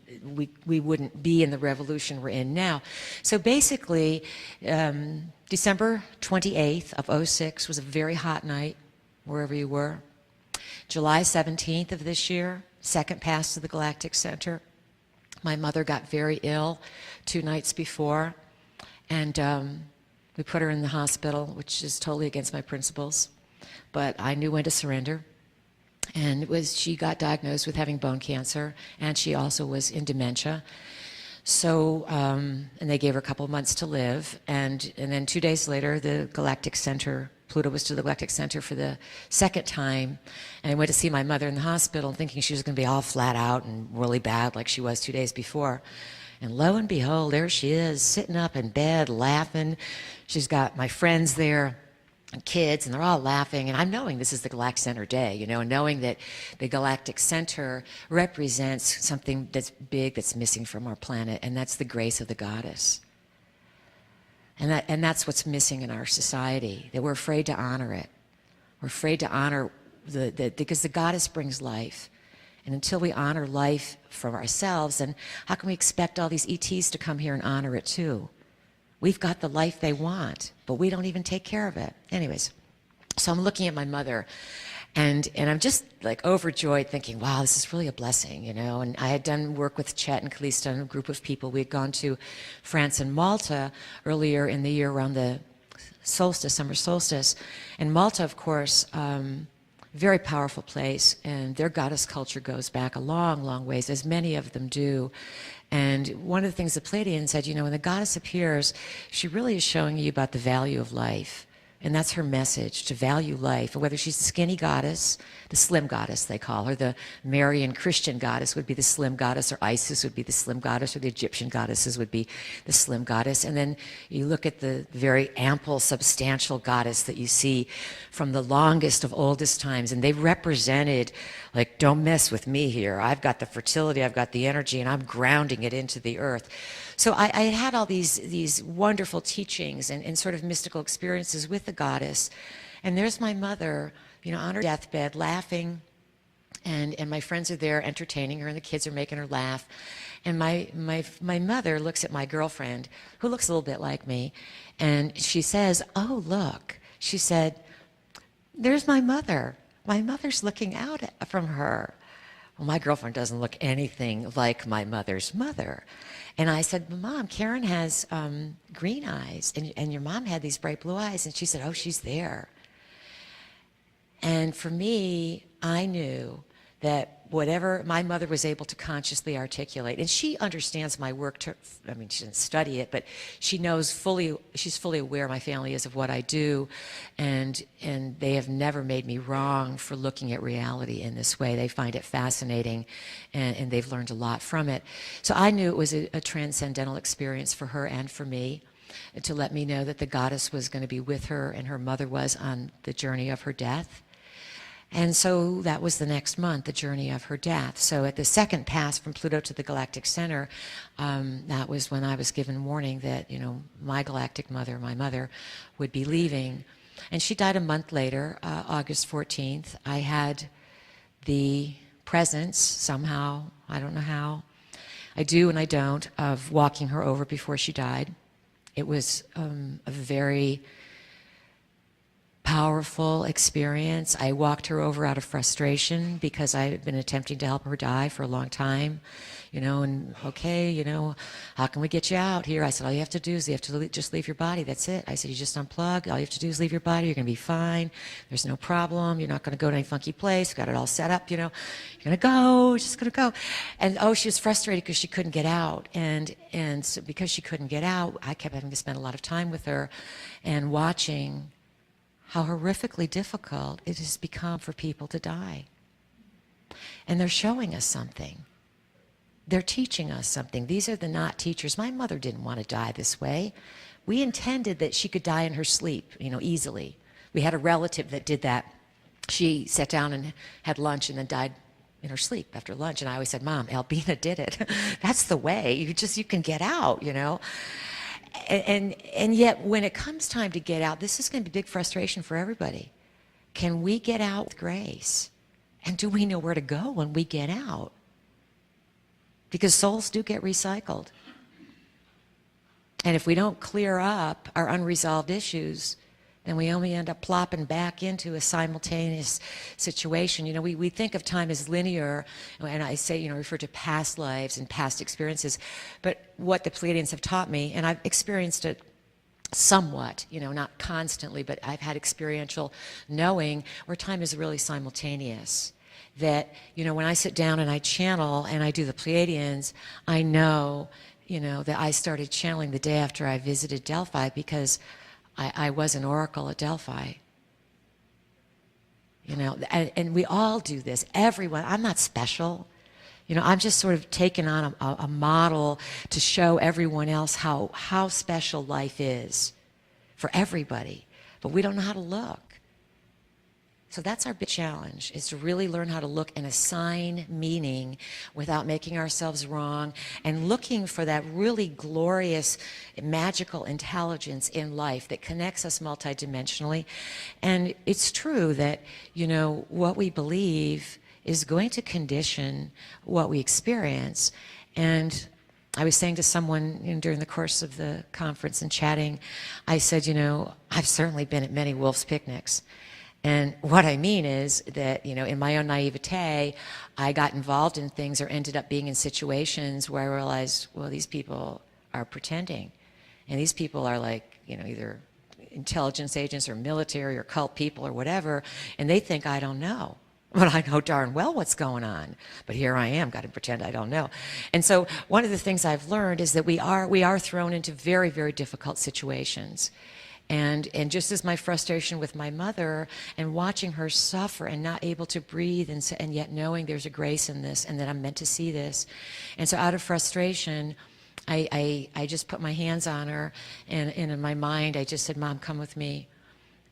we wouldn't be in the revolution we're in now. So basically, December 28th of 06 was a very hot night, wherever you were. July 17th of this year, second pass to the galactic center. My mother got very ill 2 nights before, and we put her in the hospital, which is totally against my principles. But I knew when to surrender. And she got diagnosed with having bone cancer, and she also was in dementia. So, and they gave her a couple of months to live. And then 2 days later, the galactic center, Pluto was to the galactic center for the second time. And I went to see my mother in the hospital thinking she was going to be all flat out and really bad like she was 2 days before. And lo and behold, there she is, sitting up in bed, laughing. She's got my friends there, and kids, and they're all laughing, and I'm knowing this is the Galactic Center day, and knowing that the Galactic Center represents something that's big that's missing from our planet, and that's the grace of the goddess. And that's what's missing in our society, that we're afraid to honor it. We're afraid to honor because the goddess brings life. And until we honor life from ourselves, then how can we expect all these ETs to come here and honor it too? We've got the life they want, but we don't even take care of it. Anyways, so I'm looking at my mother, and I'm just like overjoyed thinking, wow, this is really a blessing, And I had done work with Chet and Calista and a group of people. We had gone to France and Malta earlier in the year around the solstice, summer solstice. And Malta, of course, very powerful place, and their goddess culture goes back a long, long ways, as many of them do. And one of the things the Pleiadians said, when the goddess appears, she really is showing you about the value of life. And that's her message, to value life. And whether she's the skinny goddess, the slim goddess they call her, the Marian Christian goddess would be the slim goddess, or Isis would be the slim goddess, or the Egyptian goddesses would be the slim goddess. And then you look at the very ample, substantial goddess that you see from the longest of oldest times, and they represented, like, don't mess with me here. I've got the fertility, I've got the energy, and I'm grounding it into the earth. So I had all these wonderful teachings and sort of mystical experiences with the goddess. And there's my mother, on her deathbed, laughing. And my friends are there entertaining her, and the kids are making her laugh. And my mother looks at my girlfriend, who looks a little bit like me, and she says, "Oh, look." She said, "There's my mother. My mother's looking out from her." Well, my girlfriend doesn't look anything like my mother's mother. And I said, "Mom, Karen has green eyes, and your mom had these bright blue eyes." And she said, "Oh, she's there." And for me, I knew that whatever my mother was able to consciously articulate, and she understands my work, she didn't study it, but she knows she's fully aware, my family is, of what I do, and they have never made me wrong for looking at reality in this way. They find it fascinating, and they've learned a lot from it. So I knew it was a transcendental experience for her and for me, to let me know that the goddess was going to be with her, and her mother was, on the journey of her death. And so that was the next month, the journey of her death. So at the second pass from Pluto to the galactic center, that was when I was given warning that, my galactic mother, my mother, would be leaving. And she died a month later, August 14th. I had the presence somehow, I don't know how, I do and I don't, of walking her over before she died. It was a very powerful experience. I walked her over out of frustration because I had been attempting to help her die for a long time, and okay, how can we get you out here? I said, all you have to do is just leave your body. That's it. I said, you just unplug. All you have to do is leave your body. You're going to be fine. There's no problem. You're not going to go to any funky place. Got it all set up, You're going to go, just going to go. And she was frustrated because she couldn't get out. And so because she couldn't get out, I kept having to spend a lot of time with her and watching how horrifically difficult it has become for people to die. And they're showing us something. They're teaching us something. These are the not teachers. My mother didn't want to die this way. We intended that she could die in her sleep, easily. We had a relative that did that. She sat down and had lunch and then died in her sleep after lunch. And I always said, Mom, Albina did it. That's the way. You can get out, And yet, when it comes time to get out, this is going to be a big frustration for everybody. Can we get out with grace? And do we know where to go when we get out? Because souls do get recycled. And if we don't clear up our unresolved issues, then we only end up plopping back into a simultaneous situation. We think of time as linear, and I say, refer to past lives and past experiences. But what the Pleiadians have taught me, and I've experienced it somewhat, not constantly, but I've had experiential knowing where time is really simultaneous. That, when I sit down and I channel and I do the Pleiadians, I know, that I started channeling the day after I visited Delphi because I was an oracle at Delphi. And we all do this, everyone. I'm not special. I'm just sort of taking on a model to show everyone else how special life is for everybody. But we don't know how to look. So that's our big challenge, is to really learn how to look and assign meaning without making ourselves wrong, and looking for that really glorious, magical intelligence in life that connects us multidimensionally. And it's true that, what we believe is going to condition what we experience. And I was saying to someone during the course of the conference and chatting, I said, I've certainly been at many wolves' picnics. And what I mean is that, in my own naivete, I got involved in things or ended up being in situations where I realized, well, these people are pretending. And these people are like, either intelligence agents or military or cult people or whatever, and they think I don't know. But I know darn well what's going on. But here I am, got to pretend I don't know. And so one of the things I've learned is that we are thrown into very, very difficult situations. And just as my frustration with my mother and watching her suffer and not able to breathe and yet knowing there's a grace in this and that I'm meant to see this. And so out of frustration, I just put my hands on her, and in my mind I just said, Mom, come with me.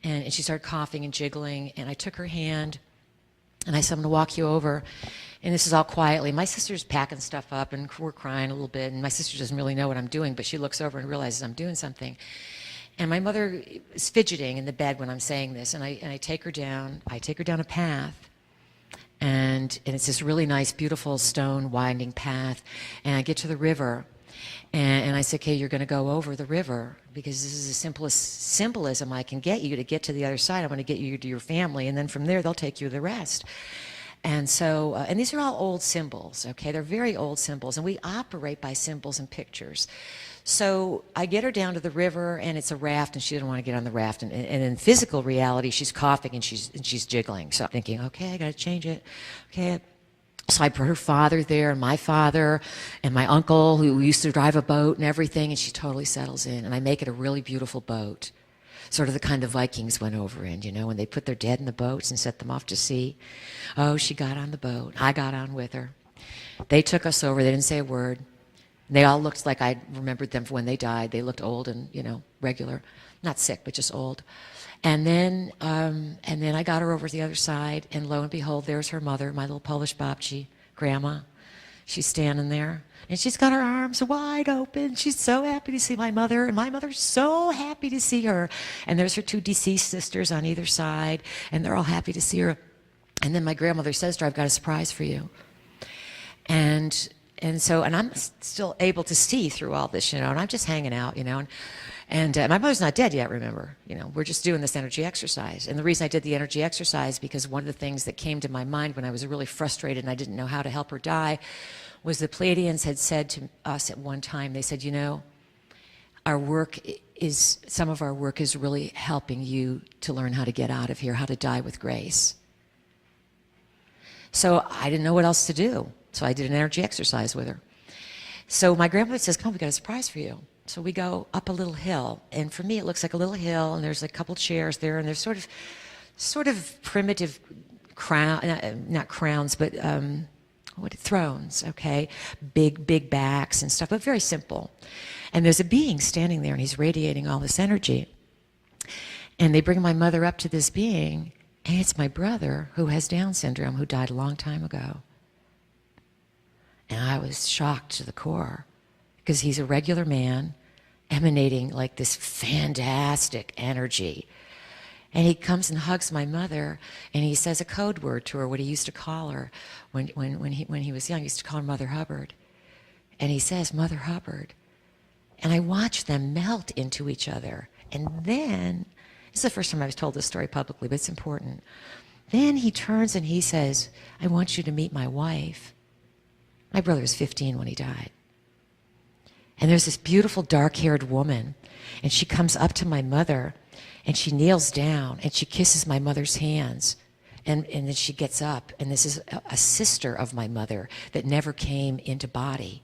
And she started coughing and jiggling, and I took her hand, and I said, I'm going to walk you over. And this is all quietly. My sister's packing stuff up, and we're crying a little bit, and my sister doesn't really know what I'm doing, but she looks over and realizes I'm doing something. And my mother is fidgeting in the bed when I'm saying this, and I take her down. I take her down a path, and it's this really nice, beautiful stone winding path, and I get to the river. And I said, okay, you're going to go over the river because this is the simplest symbolism I can get you to get to the other side. I'm going to get you to your family, and then from there they'll take you to the rest. And so, and these are all old symbols, okay? They're very old symbols, and we operate by symbols and pictures. So I get her down to the river, and it's a raft, and she didn't want to get on the raft. And in physical reality, she's coughing and she's jiggling. So I'm thinking, okay, I got to change it. Okay. So I put her father there, and my father, and my uncle, who used to drive a boat and everything, and she totally settles in. And I make it a really beautiful boat, sort of the kind the Vikings went over in, you know, when they put their dead in the boats and set them off to sea. Oh, she got on the boat. I got on with her. They took us over. They didn't say a word. They all looked like I remembered them from when they died. They looked old and, you know, regular. Not sick, but just old. And then I got her over to the other side, and lo and behold, there's her mother, my little Polish babci, grandma. She's standing there, and she's got her arms wide open. She's so happy to see my mother, and my mother's so happy to see her. And there's her two deceased sisters on either side, and they're all happy to see her. And then my grandmother says to her, I've got a surprise for you. And I'm still able to see through all this, you know, and I'm just hanging out, you know, and my mother's not dead yet, remember, you know, we're just doing this energy exercise. And the reason I did the energy exercise, because one of the things that came to my mind when I was really frustrated and I didn't know how to help her die, was the Pleiadians had said to us at one time, they said, you know, some of our work is really helping you to learn how to get out of here, how to die with grace. So I didn't know what else to do. So I did an energy exercise with her. So my grandmother says, come, we got a surprise for you. So we go up a little hill. And for me, it looks like a little hill, and there's a couple chairs there, and there's sort of primitive not crowns, but thrones, okay? Big backs and stuff, but very simple. And there's a being standing there, and he's radiating all this energy. And they bring my mother up to this being, and it's my brother who has Down syndrome, who died a long time ago. And I was shocked to the core, because he's a regular man emanating like this fantastic energy. And he comes and hugs my mother, and he says a code word to her, what he used to call her when he was young. He used to call her Mother Hubbard. And he says, Mother Hubbard. And I watched them melt into each other. And then, this is the first time I was told this story publicly, but it's important. Then he turns and he says, I want you to meet my wife. My brother was 15 when he died. And there's this beautiful dark-haired woman, and she comes up to my mother, and she kneels down, and she kisses my mother's hands. And then she gets up, and this is a sister of my mother that never came into body.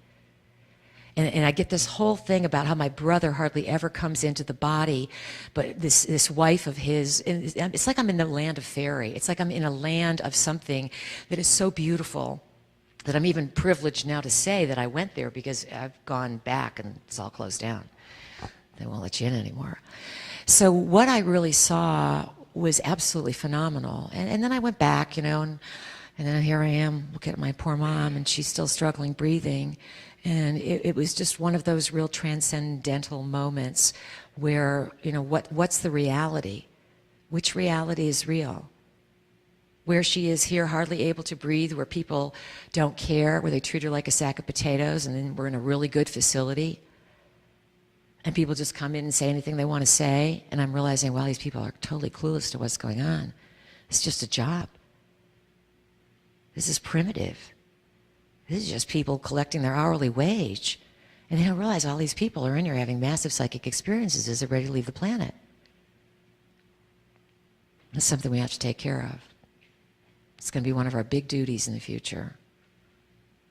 And I get this whole thing about how my brother hardly ever comes into the body, but this wife of his, and it's like I'm in the land of fairy. It's like I'm in a land of something that is so beautiful that I'm even privileged now to say that I went there, because I've gone back and it's all closed down. They won't let you in anymore. So what I really saw was absolutely phenomenal. And then I went back, you know, and then here I am looking at my poor mom, and she's still struggling breathing. And it was just one of those real transcendental moments where, you know, what's the reality? Which reality is real? Where she is here, hardly able to breathe, where people don't care, where they treat her like a sack of potatoes, and then we're in a really good facility, and people just come in and say anything they want to say, and I'm realizing, wow, these people are totally clueless to what's going on. It's just a job. This is primitive. This is just people collecting their hourly wage. And they don't realize all these people are in here having massive psychic experiences as they're ready to leave the planet. It's something we have to take care of. It's going to be one of our big duties in the future,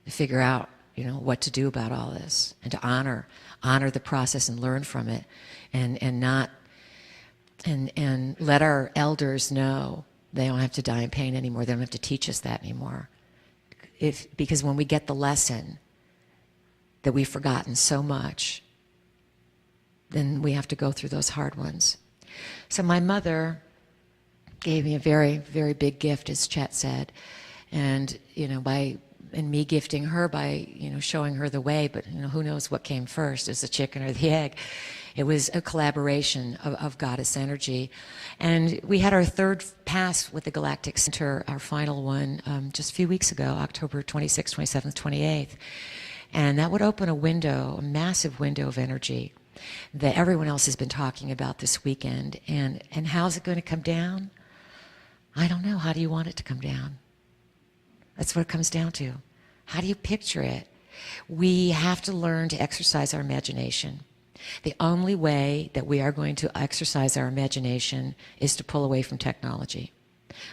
to figure out, what to do about all this, and to honor the process and learn from it, and let our elders know they don't have to die in pain anymore. They don't have to teach us that anymore. Because when we get the lesson that we've forgotten so much, then we have to go through those hard ones. So my mother gave me a very, very big gift, as Chet said, and me gifting her by showing her the way. But who knows what came first, is the chicken or the egg? It was a collaboration of goddess energy. And we had our third pass with the Galactic Center, our final one, just a few weeks ago, October 26th, 27th, 28th. And that would open a window, a massive window of energy that everyone else has been talking about this weekend. And how's it going to come down? I don't know. How do you want it to come down? That's what it comes down to. How do you picture it? We have to learn to exercise our imagination. The only way that we are going to exercise our imagination is to pull away from technology.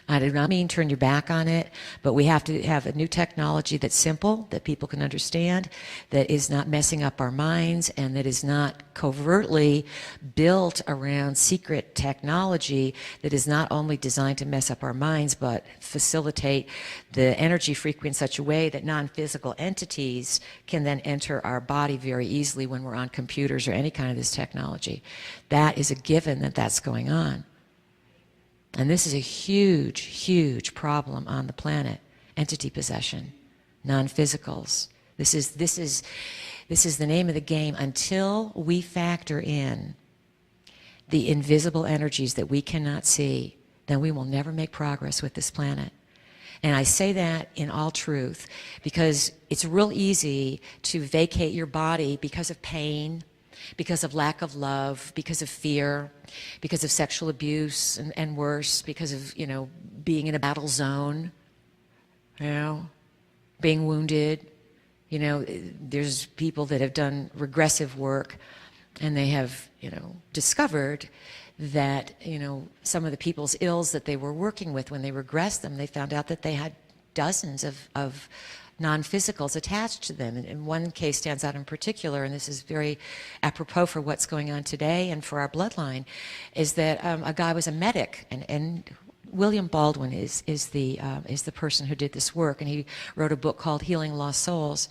I do not mean turn your back on it, but we have to have a new technology that's simple, that people can understand, that is not messing up our minds, and that is not covertly built around secret technology that is not only designed to mess up our minds, but facilitate the energy frequency in such a way that non-physical entities can then enter our body very easily when we're on computers or any kind of this technology. That is a given that that's going on. And this is a huge, huge problem on the planet. Entity possession, non-physicals. This is the name of the game. Until we factor in the invisible energies that we cannot see, then we will never make progress with this planet. And I say that in all truth because it's real easy to vacate your body because of pain, because of lack of love, because of fear, because of sexual abuse, and worse, because of, being in a battle zone, being wounded. There's people that have done regressive work, and they have, discovered that, some of the people's ills that they were working with, when they regressed them, they found out that they had dozens of non-physicals attached to them. And one case stands out in particular, and this is very apropos for what's going on today and for our bloodline, is that a guy was a medic, and William Baldwin is the person who did this work, and he wrote a book called Healing Lost Souls.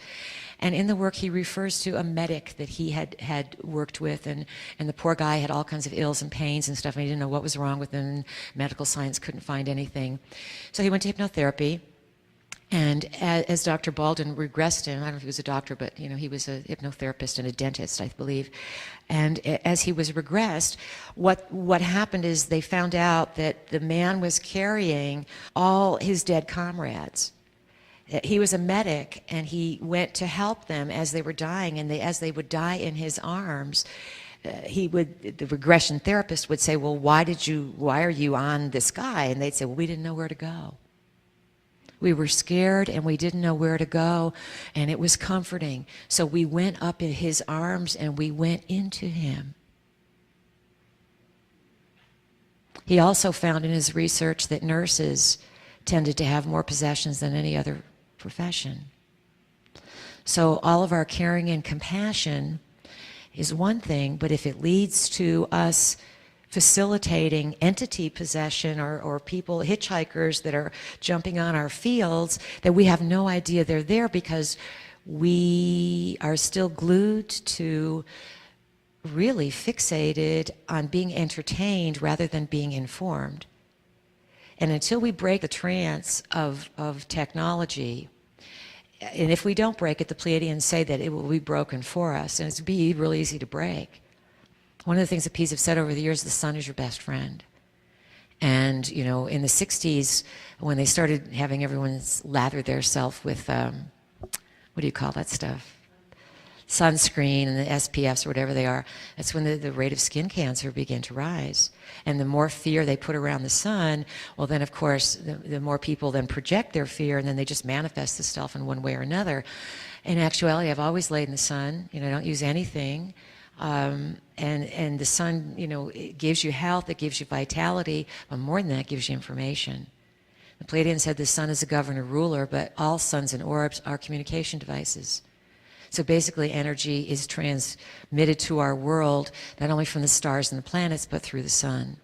And in the work, he refers to a medic that he had worked with, and the poor guy had all kinds of ills and pains and stuff, and he didn't know what was wrong with him. Medical science couldn't find anything. So he went to hypnotherapy. And as Dr. Baldwin regressed him, I don't know if he was a doctor, but he was a hypnotherapist and a dentist, I believe. And as he was regressed, what happened is they found out that the man was carrying all his dead comrades. He was a medic, and he went to help them as they were dying, and as they would die in his arms, the regression therapist would say, well, why are you on this guy? And they'd say, well, we didn't know where to go. We were scared and we didn't know where to go, and it was comforting. So we went up in his arms and we went into him. He also found in his research that nurses tended to have more possessions than any other profession. So all of our caring and compassion is one thing, but if it leads to us facilitating entity possession or people, hitchhikers that are jumping on our fields, that we have no idea they're there because we are still glued to, really fixated on being entertained rather than being informed. And until we break the trance of technology, and if we don't break it, the Pleiadians say that it will be broken for us, and it's be real easy to break. One of the things the P's have said over the years, the sun is your best friend. And, in the 60s, when they started having everyone lather their self with, what do you call that stuff? Sunscreen and the SPFs or whatever they are, that's when the rate of skin cancer began to rise. And the more fear they put around the sun, well then of course the more people then project their fear, and then they just manifest the stuff in one way or another. In actuality, I've always laid in the sun. I don't use anything. And the sun, it gives you health, it gives you vitality, but more than that, it gives you information. The Pleiadians said the sun is a governor ruler, but all suns and orbs are communication devices. So basically, energy is transmitted to our world, not only from the stars and the planets, but through the sun.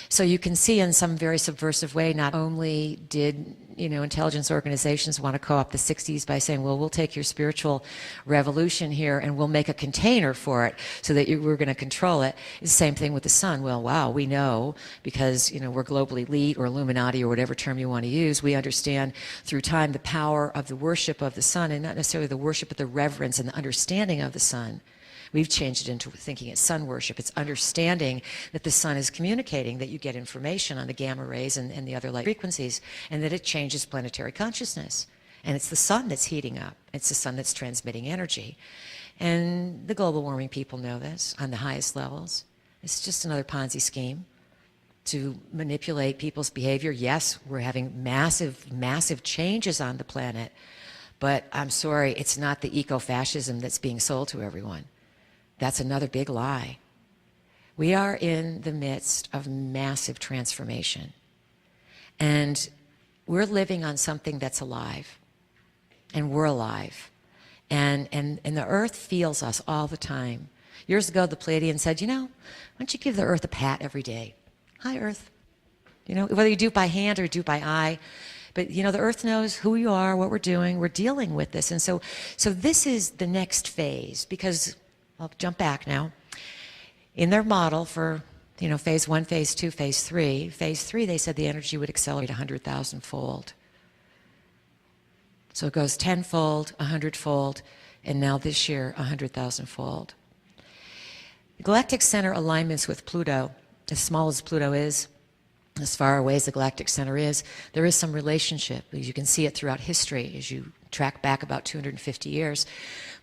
So you can see in some very subversive way, not only did intelligence organizations want to co-opt the 60s by saying, well, we'll take your spiritual revolution here and we'll make a container for it so that we're going to control it. It's the same thing with the sun. Well, wow, we know because we're global elite or Illuminati or whatever term you want to use. We understand through time the power of the worship of the sun, and not necessarily the worship, but the reverence and the understanding of the sun. We've changed it into thinking it's sun worship. It's understanding that the sun is communicating, that you get information on the gamma rays and the other light frequencies, and that it changes planetary consciousness. And it's the sun that's heating up. It's the sun that's transmitting energy. And the global warming people know this on the highest levels. It's just another Ponzi scheme to manipulate people's behavior. Yes, we're having massive, massive changes on the planet, but I'm sorry, it's not the eco-fascism that's being sold to everyone. That's another big lie. We are in the midst of massive transformation. And we're living on something that's alive. And we're alive. And the earth feels us all the time. Years ago, the Pleiadians said, why don't you give the earth a pat every day? Hi, earth. Whether you do it by hand or do it by eye. But, the earth knows who you are, what we're doing. We're dealing with this. And so this is the next phase, because I'll jump back now. In their model for, phase 1, phase 2, phase 3, they said the energy would accelerate 100,000-fold. So it goes 10-fold, 100-fold, and now this year, 100,000-fold. The galactic center alignments with Pluto, as small as Pluto is, as far away as the galactic center is, there is some relationship. You can see it throughout history as you track back about 250 years.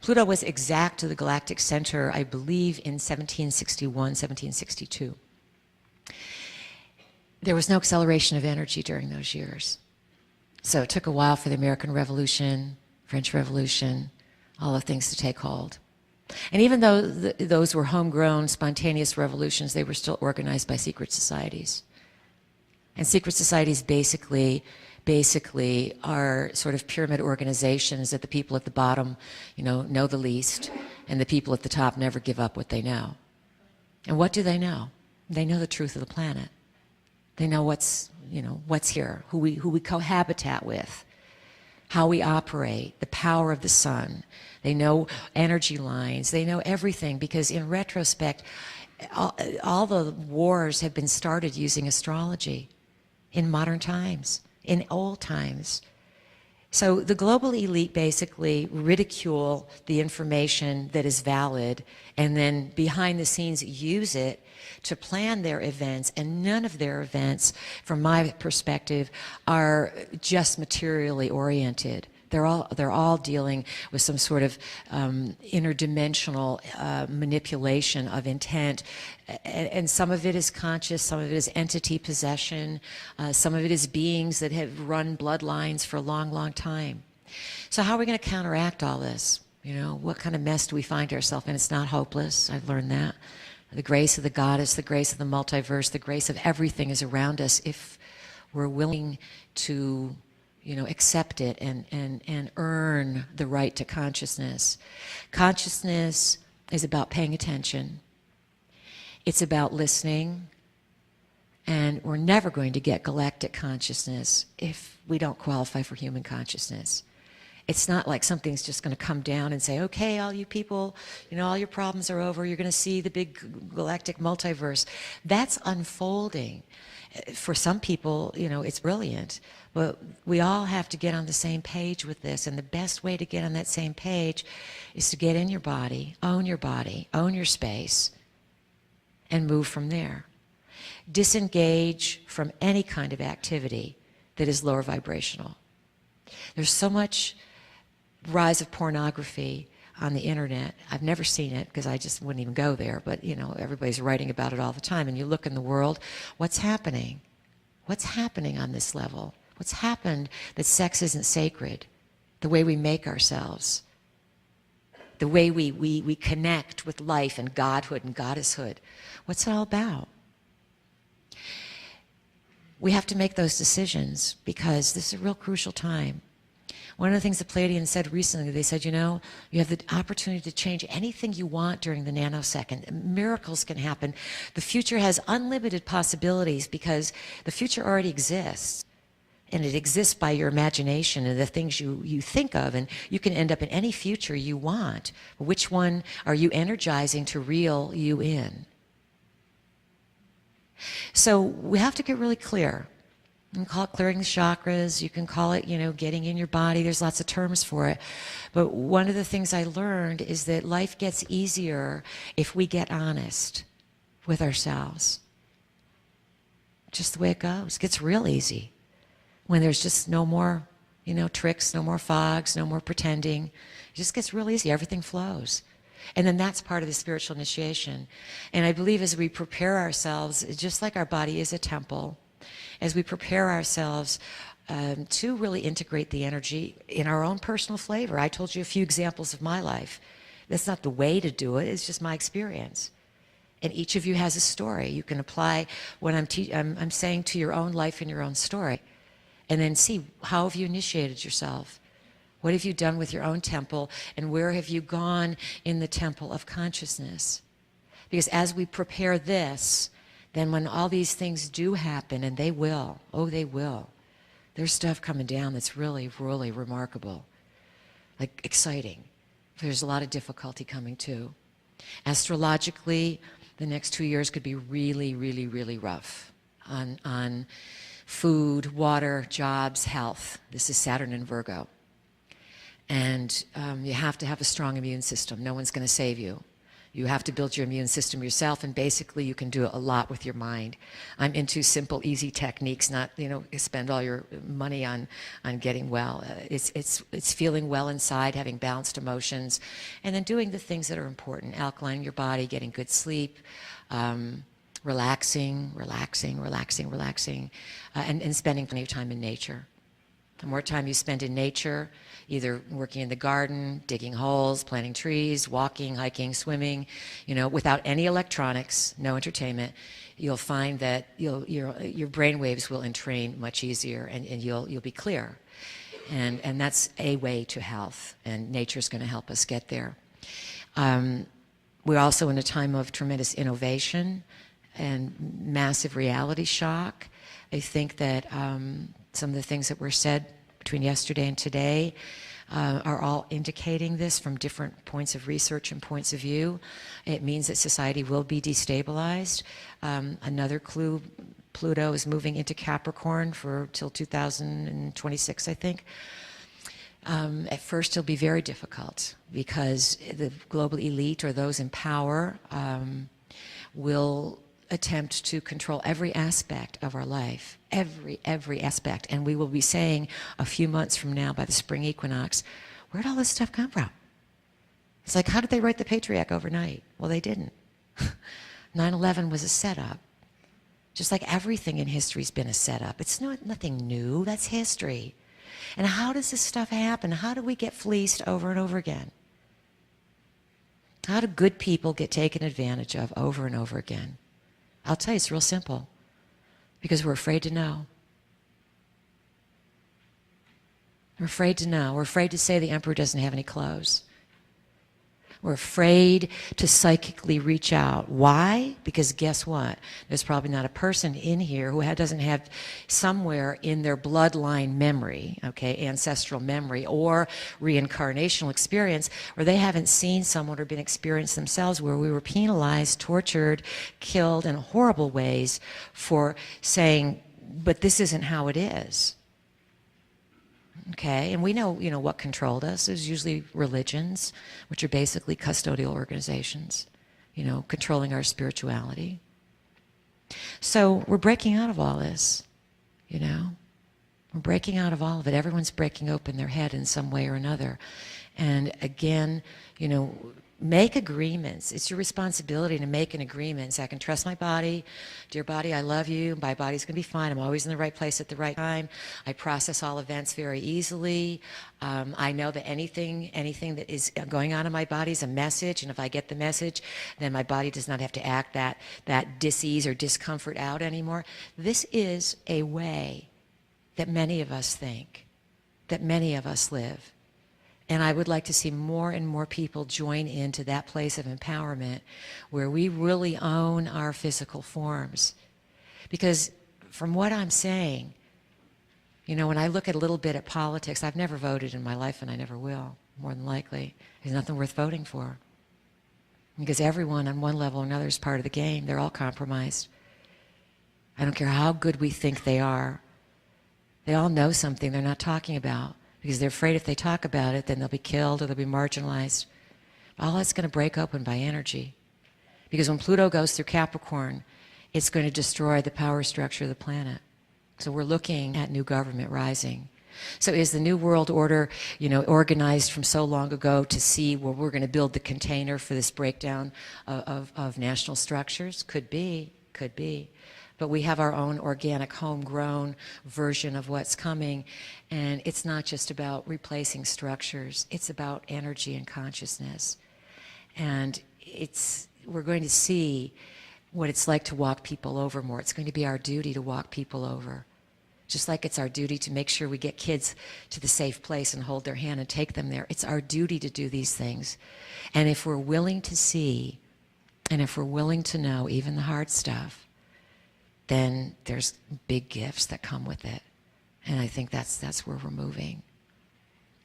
Pluto was exact to the galactic center, I believe, in 1761, 1762. There was no acceleration of energy during those years. So it took a while for the American Revolution, French Revolution, all the things to take hold. And even though those were homegrown, spontaneous revolutions, they were still organized by secret societies. And secret societies basically are sort of pyramid organizations that the people at the bottom, know the least, and the people at the top never give up what they know. And what do they know? They know the truth of the planet. They know what's here, who we cohabitat with, how we operate, the power of the sun. They know energy lines. They know everything, because in retrospect, all the wars have been started using astrology in modern times, in old times. So the global elite basically ridicule the information that is valid, and then behind the scenes use it to plan their events, and none of their events, from my perspective, are just materially oriented. They're all dealing with some sort of interdimensional manipulation of intent, and some of it is conscious, some of it is entity possession, some of it is beings that have run bloodlines for a long, long time. So how are we going to counteract all this? What kind of mess do we find ourselves in? It's not hopeless. I've learned that. The grace of the goddess, the grace of the multiverse, the grace of everything is around us if we're willing to accept it and earn the right to consciousness. Consciousness is about paying attention. It's about listening. And we're never going to get galactic consciousness if we don't qualify for human consciousness. It's not like something's just going to come down and say, okay, all you people, all your problems are over. You're going to see the big galactic multiverse. That's unfolding. For some people, it's brilliant. But we all have to get on the same page with this. And the best way to get on that same page is to get in your body, own your space, and move from there. Disengage from any kind of activity that is lower vibrational. There's so much rise of pornography on the internet. I've never seen it because I just wouldn't even go there, but everybody's writing about it all the time. And you look in the world, what's happening? What's happening on this level? What's happened that sex isn't sacred, the way we make ourselves? the way we connect with life and godhood and goddesshood. What's it all about? We have to make those decisions because this is a real crucial time. One of the things the Pleiadians said recently, they said, you know, you have the opportunity to change anything you want during the nanosecond. Miracles can happen. The future has unlimited possibilities because the future already exists. And it exists by your imagination and the things you think of. And you can end up in any future you want. Which one are you energizing to reel you in? So we have to get really clear. You can call it clearing the chakras. You can call it, you know, getting in your body. There's lots of terms for it. But one of the things I learned is that life gets easier if we get honest with ourselves. Just the way it goes. It gets real easy when there's just no more, you know, tricks, no more fogs, no more pretending. It just gets real easy. Everything flows. And then that's part of the spiritual initiation. And I believe as we prepare ourselves, just like our body is a temple, as we prepare ourselves to really integrate the energy in our own personal flavor. I told you a few examples of my life. That's not the way to do it, it's just my experience. And each of you has a story. You can apply what I'm saying to your own life and your own story. And then see, how have you initiated yourself? What have you done with your own temple? And where have you gone in the temple of consciousness? Because as we prepare this, then when all these things do happen, and they will, oh, they will, there's stuff coming down that's really, really remarkable, like exciting. There's a lot of difficulty coming too. Astrologically, the next 2 years could be really, really, really rough on food, water, jobs, health. This is Saturn in Virgo. And you have to have a strong immune system. No one's going to save you. You have to build your immune system yourself, and basically you can do a lot with your mind. I'm into simple, easy techniques, not, you know, spend all your money on getting well. It's feeling well inside, having balanced emotions, and then doing the things that are important, alkalining your body, getting good sleep, relaxing, and spending plenty of time in nature. The more time you spend in nature, either working in the garden, digging holes, planting trees, walking, hiking, swimming, you know, without any electronics, no entertainment, you'll find that your brain waves will entrain much easier, and you'll be clear. And that's a way to health, and nature's going to help us get there. We're also in a time of tremendous innovation and massive reality shock. I think that some of the things that were said between yesterday and today are all indicating this from different points of research and points of view. It means that society will be destabilized. Another clue, Pluto is moving into Capricorn for till 2026, I think. At first it'll be very difficult because the global elite, or those in power, will attempt to control every aspect of our life, every aspect. And we will be saying a few months from now, by the spring equinox, where'd all this stuff come from? It's like, how did they write the Patriarch overnight? Well, they didn't. 9/11 was a setup. Just like everything in history's been a setup. It's nothing new, that's history. And how does this stuff happen? How do we get fleeced over and over again? How do good people get taken advantage of over and over again? I'll tell you, it's real simple. Because we're afraid to know. We're afraid to know. We're afraid to say the emperor doesn't have any clothes. We're afraid to psychically reach out. Why? Because guess what? There's probably not a person in here who doesn't have somewhere in their bloodline memory, okay, ancestral memory, or reincarnational experience, where they haven't seen someone or been experienced themselves where we were penalized, tortured, killed in horrible ways for saying, but this isn't how it is. Okay, and we know, you know, what controlled us. It was usually religions, which are basically custodial organizations, you know, controlling our spirituality. So we're breaking out of all this, you know. We're breaking out of all of it. Everyone's breaking open their head in some way or another. And again, you know, Make agreements. It's your responsibility to make an agreement. So I can trust my body. Dear body, I love you. My body's going to be fine. I'm always in the right place at the right time. I process all events very easily. I know that anything that is going on in my body is a message, and if I get the message, then my body does not have to act that dis-ease or discomfort out anymore. This is a way that many of us think, that many of us live. And I would like to see more and more people join into that place of empowerment where we really own our physical forms. Because from what I'm saying, you know, when I look at a little bit at politics, I've never voted in my life and I never will, more than likely. There's nothing worth voting for. Because everyone on one level or another is part of the game. They're all compromised. I don't care how good we think they are. They all know something they're not talking about. Because they're afraid if they talk about it, then they'll be killed or they'll be marginalized. All that's going to break open by energy. Because when Pluto goes through Capricorn, it's going to destroy the power structure of the planet. So we're looking at new government rising. So is the New World Order, you know, organized from so long ago to see where we're going to build the container for this breakdown of national structures? Could be, could be. But we have our own organic, homegrown version of what's coming. And it's not just about replacing structures. It's about energy and consciousness. And we're going to see what it's like to walk people over more. It's going to be our duty to walk people over. Just like it's our duty to make sure we get kids to the safe place and hold their hand and take them there. It's our duty to do these things. And if we're willing to see, and if we're willing to know even the hard stuff, then there's big gifts that come with it. And I think that's where we're moving.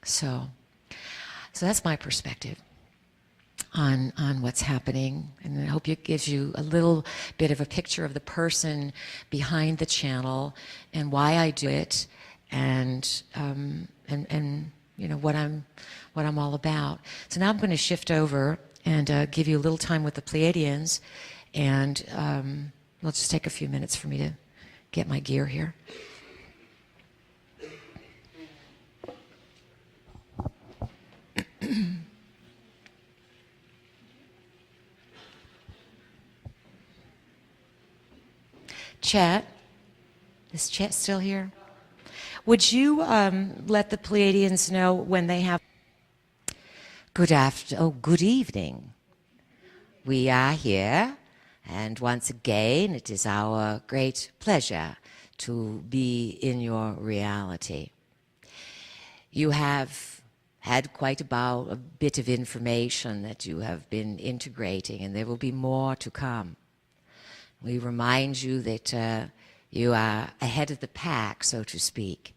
So that's my perspective on what's happening. And I hope it gives you a little bit of a picture of the person behind the channel and why I do it and you know what I'm all about. So now I'm going to shift over and give you a little time with the Pleiadians, and it'll just take a few minutes for me to get my gear here. Chat, is Chat still here? Would you let the Pleiadians know when they have... Good evening. We are here. And once again, it is our great pleasure to be in your reality. You have had quite a bit of information that you have been integrating, and there will be more to come. We remind you that you are ahead of the pack, so to speak,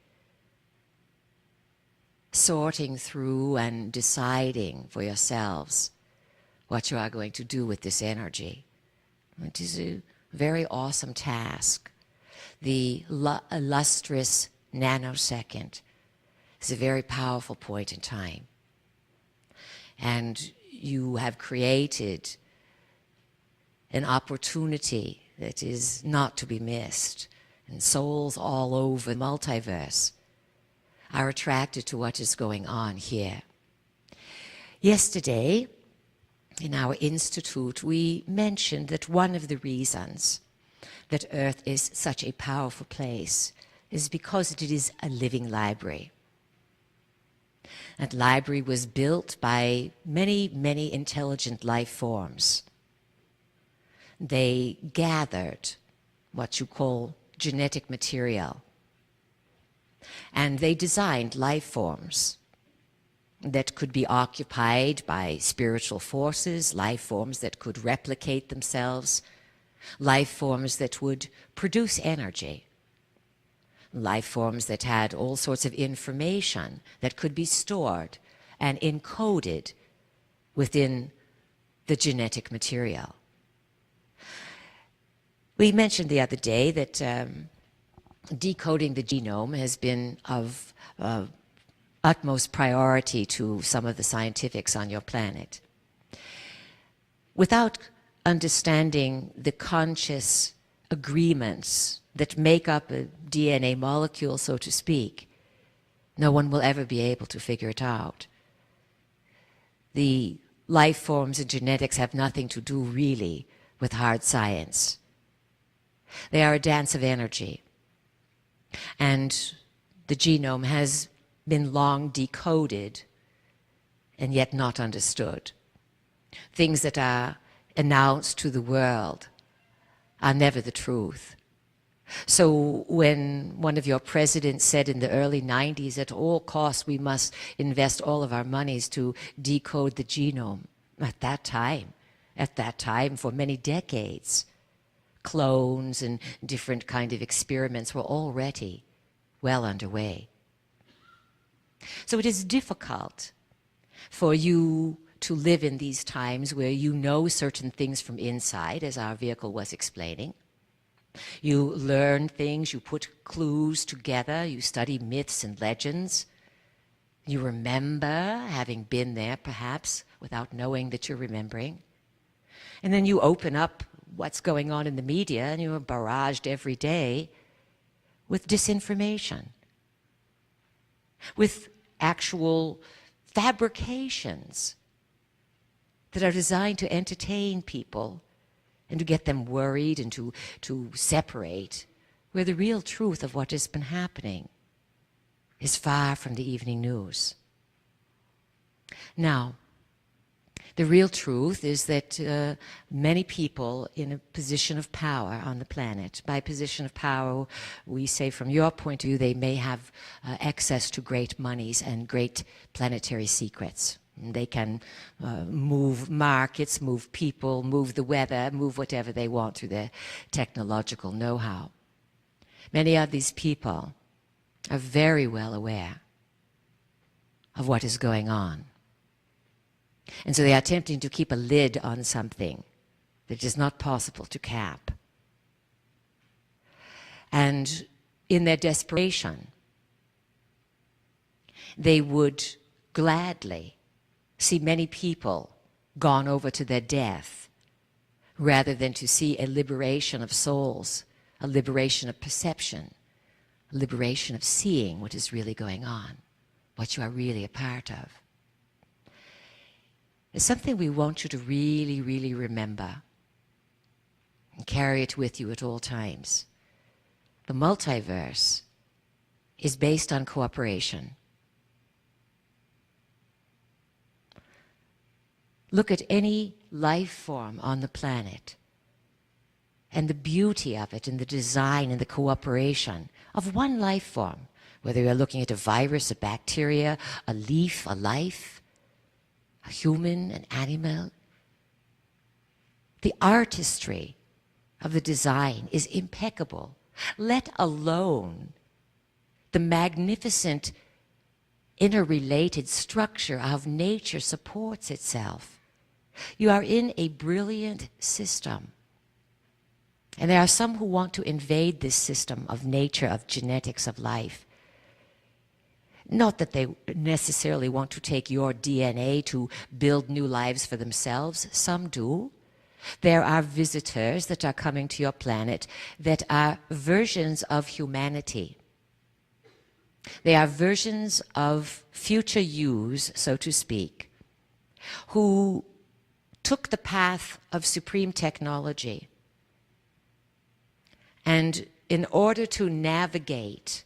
sorting through and deciding for yourselves what you are going to do with this energy. It is a very awesome task. The illustrious nanosecond is a very powerful point in time. And you have created an opportunity that is not to be missed. And souls all over the multiverse are attracted to what is going on here. Yesterday, in our institute, we mentioned that one of the reasons that Earth is such a powerful place is because it is a living library. That library was built by many, many intelligent life forms. They gathered what you call genetic material, and they designed life forms that could be occupied by spiritual forces, life forms that could replicate themselves, life forms that would produce energy, life forms that had all sorts of information that could be stored and encoded within the genetic material. We mentioned the other day that decoding the genome has been of utmost priority to some of the scientifics on your planet. Without understanding the conscious agreements that make up a DNA molecule, so to speak, no one will ever be able to figure it out. The life forms and genetics have nothing to do really with hard science. They are a dance of energy. And the genome has been long decoded and yet not understood. Things that are announced to the world are never the truth. So when one of your presidents said in the early 90s, at all costs we must invest all of our monies to decode the genome, at that time, for many decades, clones and different kind of experiments were already well underway. So it is difficult for you to live in these times where you know certain things from inside, as our vehicle was explaining. You learn things, you put clues together, you study myths and legends. You remember having been there, perhaps, without knowing that you're remembering. And then you open up what's going on in the media, and you are barraged every day with disinformation, with actual fabrications that are designed to entertain people and to get them worried and to separate, where the real truth of what has been happening is far from the evening news. Now, the real truth is that many people in a position of power on the planet, by position of power, we say from your point of view, they may have access to great monies and great planetary secrets. They can move markets, move people, move the weather, move whatever they want through their technological know-how. Many of these people are very well aware of what is going on. And so they are attempting to keep a lid on something that is not possible to cap. And in their desperation, they would gladly see many people gone over to their death rather than to see a liberation of souls, a liberation of perception, a liberation of seeing what is really going on, what you are really a part of. It's something we want you to really, really remember and carry it with you at all times. The multiverse is based on cooperation. Look at any life form on the planet and the beauty of it and the design and the cooperation of one life form, whether you're looking at a virus, a bacteria, a leaf, a life, a human, an animal. The artistry of the design is impeccable, let alone the magnificent interrelated structure of nature supports itself. You are in a brilliant system. And there are some who want to invade this system of nature, of genetics, of life. Not that they necessarily want to take your DNA to build new lives for themselves. Some do. There are visitors that are coming to your planet that are versions of humanity. They are versions of future yous, so to speak, who took the path of supreme technology. And in order to navigate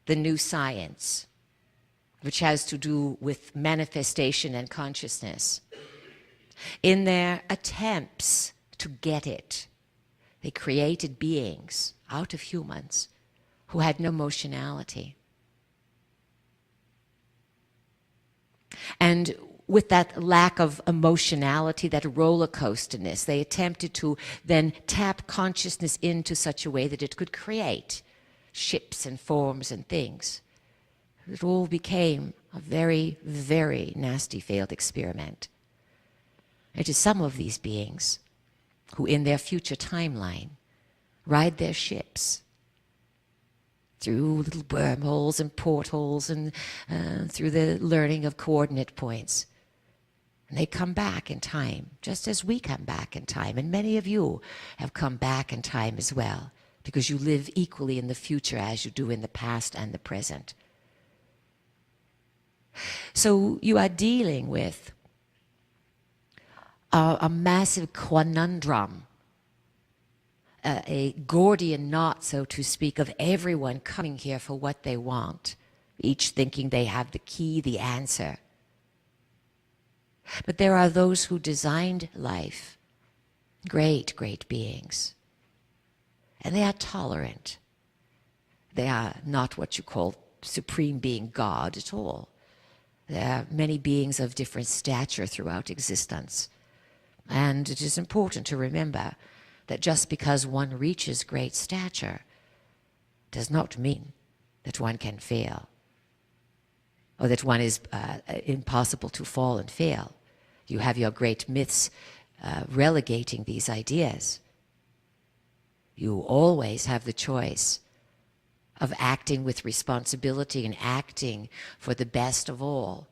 the new science, which has to do with manifestation and consciousness, in their attempts to get it, they created beings out of humans who had no emotionality. And with that lack of emotionality, that roller coasterness, they attempted to then tap consciousness into such a way that it could create ships and forms and things. It all became a very, very nasty failed experiment. It is some of these beings who in their future timeline ride their ships through little wormholes and portholes and through the learning of coordinate points. And they come back in time, just as we come back in time. And many of you have come back in time as well, because you live equally in the future as you do in the past and the present. So you are dealing with a massive conundrum, a Gordian knot, so to speak, of everyone coming here for what they want, each thinking they have the key, the answer. But there are those who designed life, great, great beings, and they are tolerant. They are not what you call supreme being God at all. There are many beings of different stature throughout existence. And it is important to remember that just because one reaches great stature does not mean that one can fail, or that one is impossible to fall and fail. You have your great myths relegating these ideas. You always have the choice of acting with responsibility and acting for the best of all.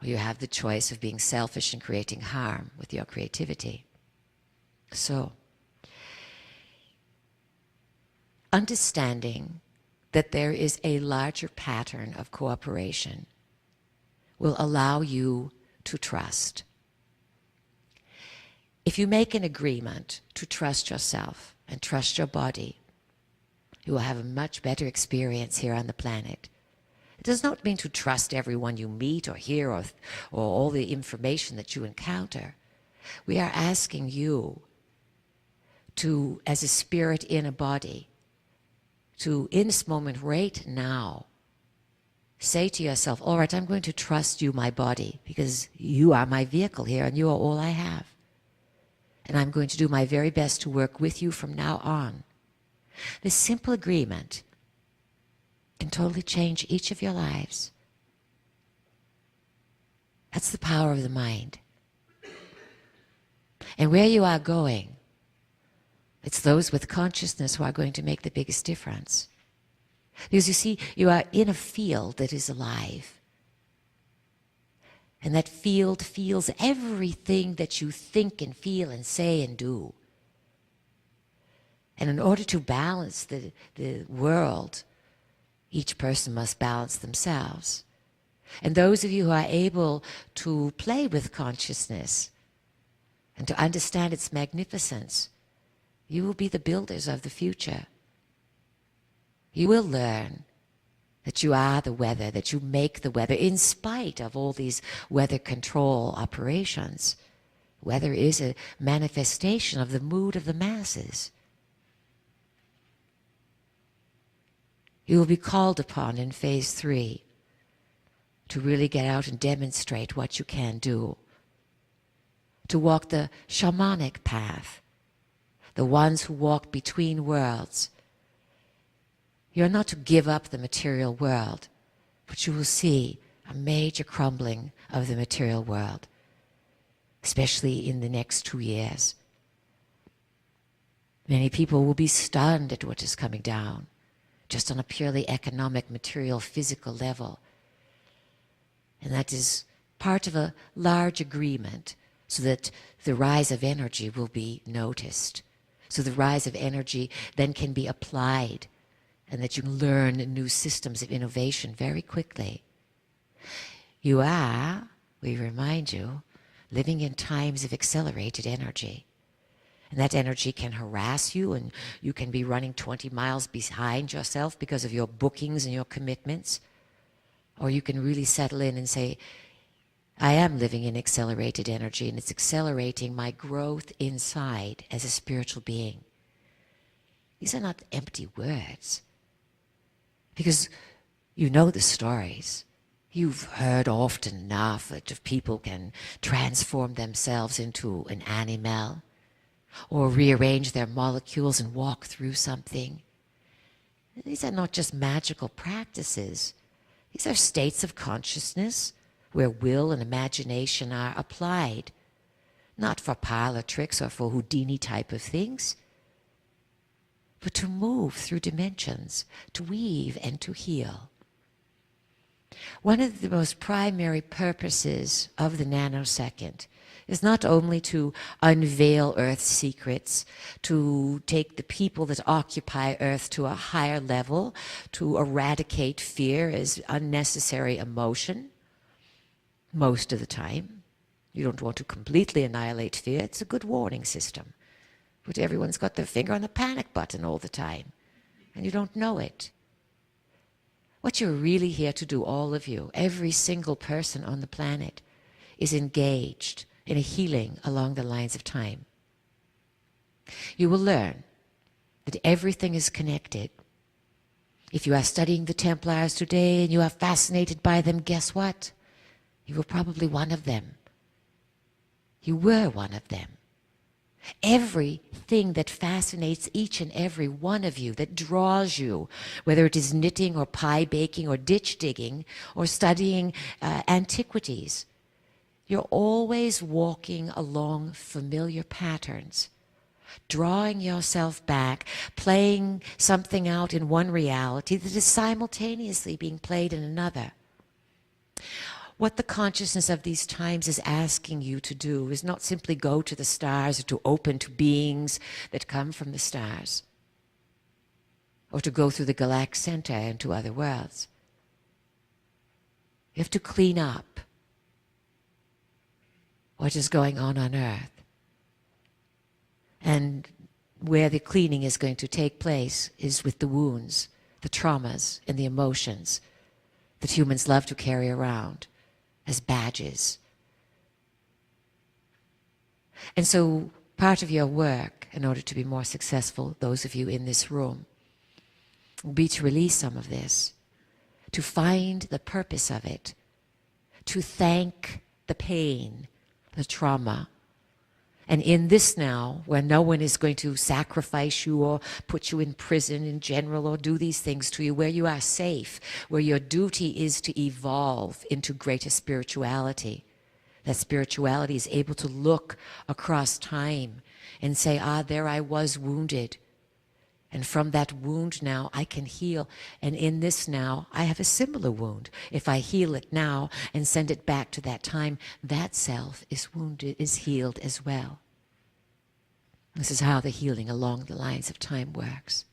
Or you have the choice of being selfish and creating harm with your creativity. So, understanding that there is a larger pattern of cooperation will allow you to trust. If you make an agreement to trust yourself and trust your body, you will have a much better experience here on the planet. It does not mean to trust everyone you meet or hear or all the information that you encounter. We are asking you to, as a spirit in a body, to, in this moment right now, say to yourself, all right, I'm going to trust you, my body, because you are my vehicle here and you are all I have. And I'm going to do my very best to work with you from now on. This simple agreement can totally change each of your lives. That's the power of the mind. And where you are going, it's those with consciousness who are going to make the biggest difference. Because you see, you are in a field that is alive. And that field feels everything that you think and feel and say and do. And in order to balance the world, each person must balance themselves. And those of you who are able to play with consciousness and to understand its magnificence, you will be the builders of the future. You will learn that you are the weather, that you make the weather, in spite of all these weather control operations. Weather is a manifestation of the mood of the masses. You will be called upon in phase 3 to really get out and demonstrate what you can do. To walk the shamanic path, the ones who walk between worlds. You're not to give up the material world, but you will see a major crumbling of the material world, especially in the next 2 years. Many people will be stunned at what is coming down, just on a purely economic, material, physical level. And that is part of a large agreement so that the rise of energy will be noticed. So the rise of energy then can be applied and that you can learn new systems of innovation very quickly. You are, we remind you, living in times of accelerated energy. And that energy can harass you and you can be running 20 miles behind yourself because of your bookings and your commitments. Or you can really settle in and say, I am living in accelerated energy and it's accelerating my growth inside as a spiritual being. These are not empty words. Because you know the stories. You've heard often enough that people can transform themselves into an animal or rearrange their molecules and walk through something. These are not just magical practices. These are states of consciousness where will and imagination are applied, not for parlor tricks or for Houdini type of things, but to move through dimensions, to weave and to heal. One of the most primary purposes of the nanosecond is not only to unveil Earth's secrets, to take the people that occupy Earth to a higher level, to eradicate fear as unnecessary emotion, most of the time, You don't want to completely annihilate fear. It's a good warning system. But everyone's got their finger on the panic button all the time, and you don't know it. What you're really here to do, all of you, every single person on the planet, is engaged in a healing along the lines of time. You will learn that everything is connected. If you are studying the Templars today and you are fascinated by them, guess what? You were probably one of them. You were one of them. Everything that fascinates each and every one of you, that draws you, whether it is knitting or pie baking or ditch digging or studying antiquities, you're always walking along familiar patterns, drawing yourself back, playing something out in one reality that is simultaneously being played in another. What the consciousness of these times is asking you to do is not simply go to the stars or to open to beings that come from the stars, or to go through the galactic center and to other worlds. You have to clean up what is going on Earth. And where the cleaning is going to take place is with the wounds, the traumas, and the emotions that humans love to carry around as badges. And so part of your work, in order to be more successful, those of you in this room, will be to release some of this, to find the purpose of it, to thank the pain, the trauma. And in this now, where no one is going to sacrifice you or put you in prison in general or do these things to you, where you are safe, where your duty is to evolve into greater spirituality, that spirituality is able to look across time and say, there I was wounded. And from that wound now, I can heal. And in this now, I have a similar wound. If I heal it now and send it back to that time, that self is wounded, is healed as well. This is how the healing along the lines of time works.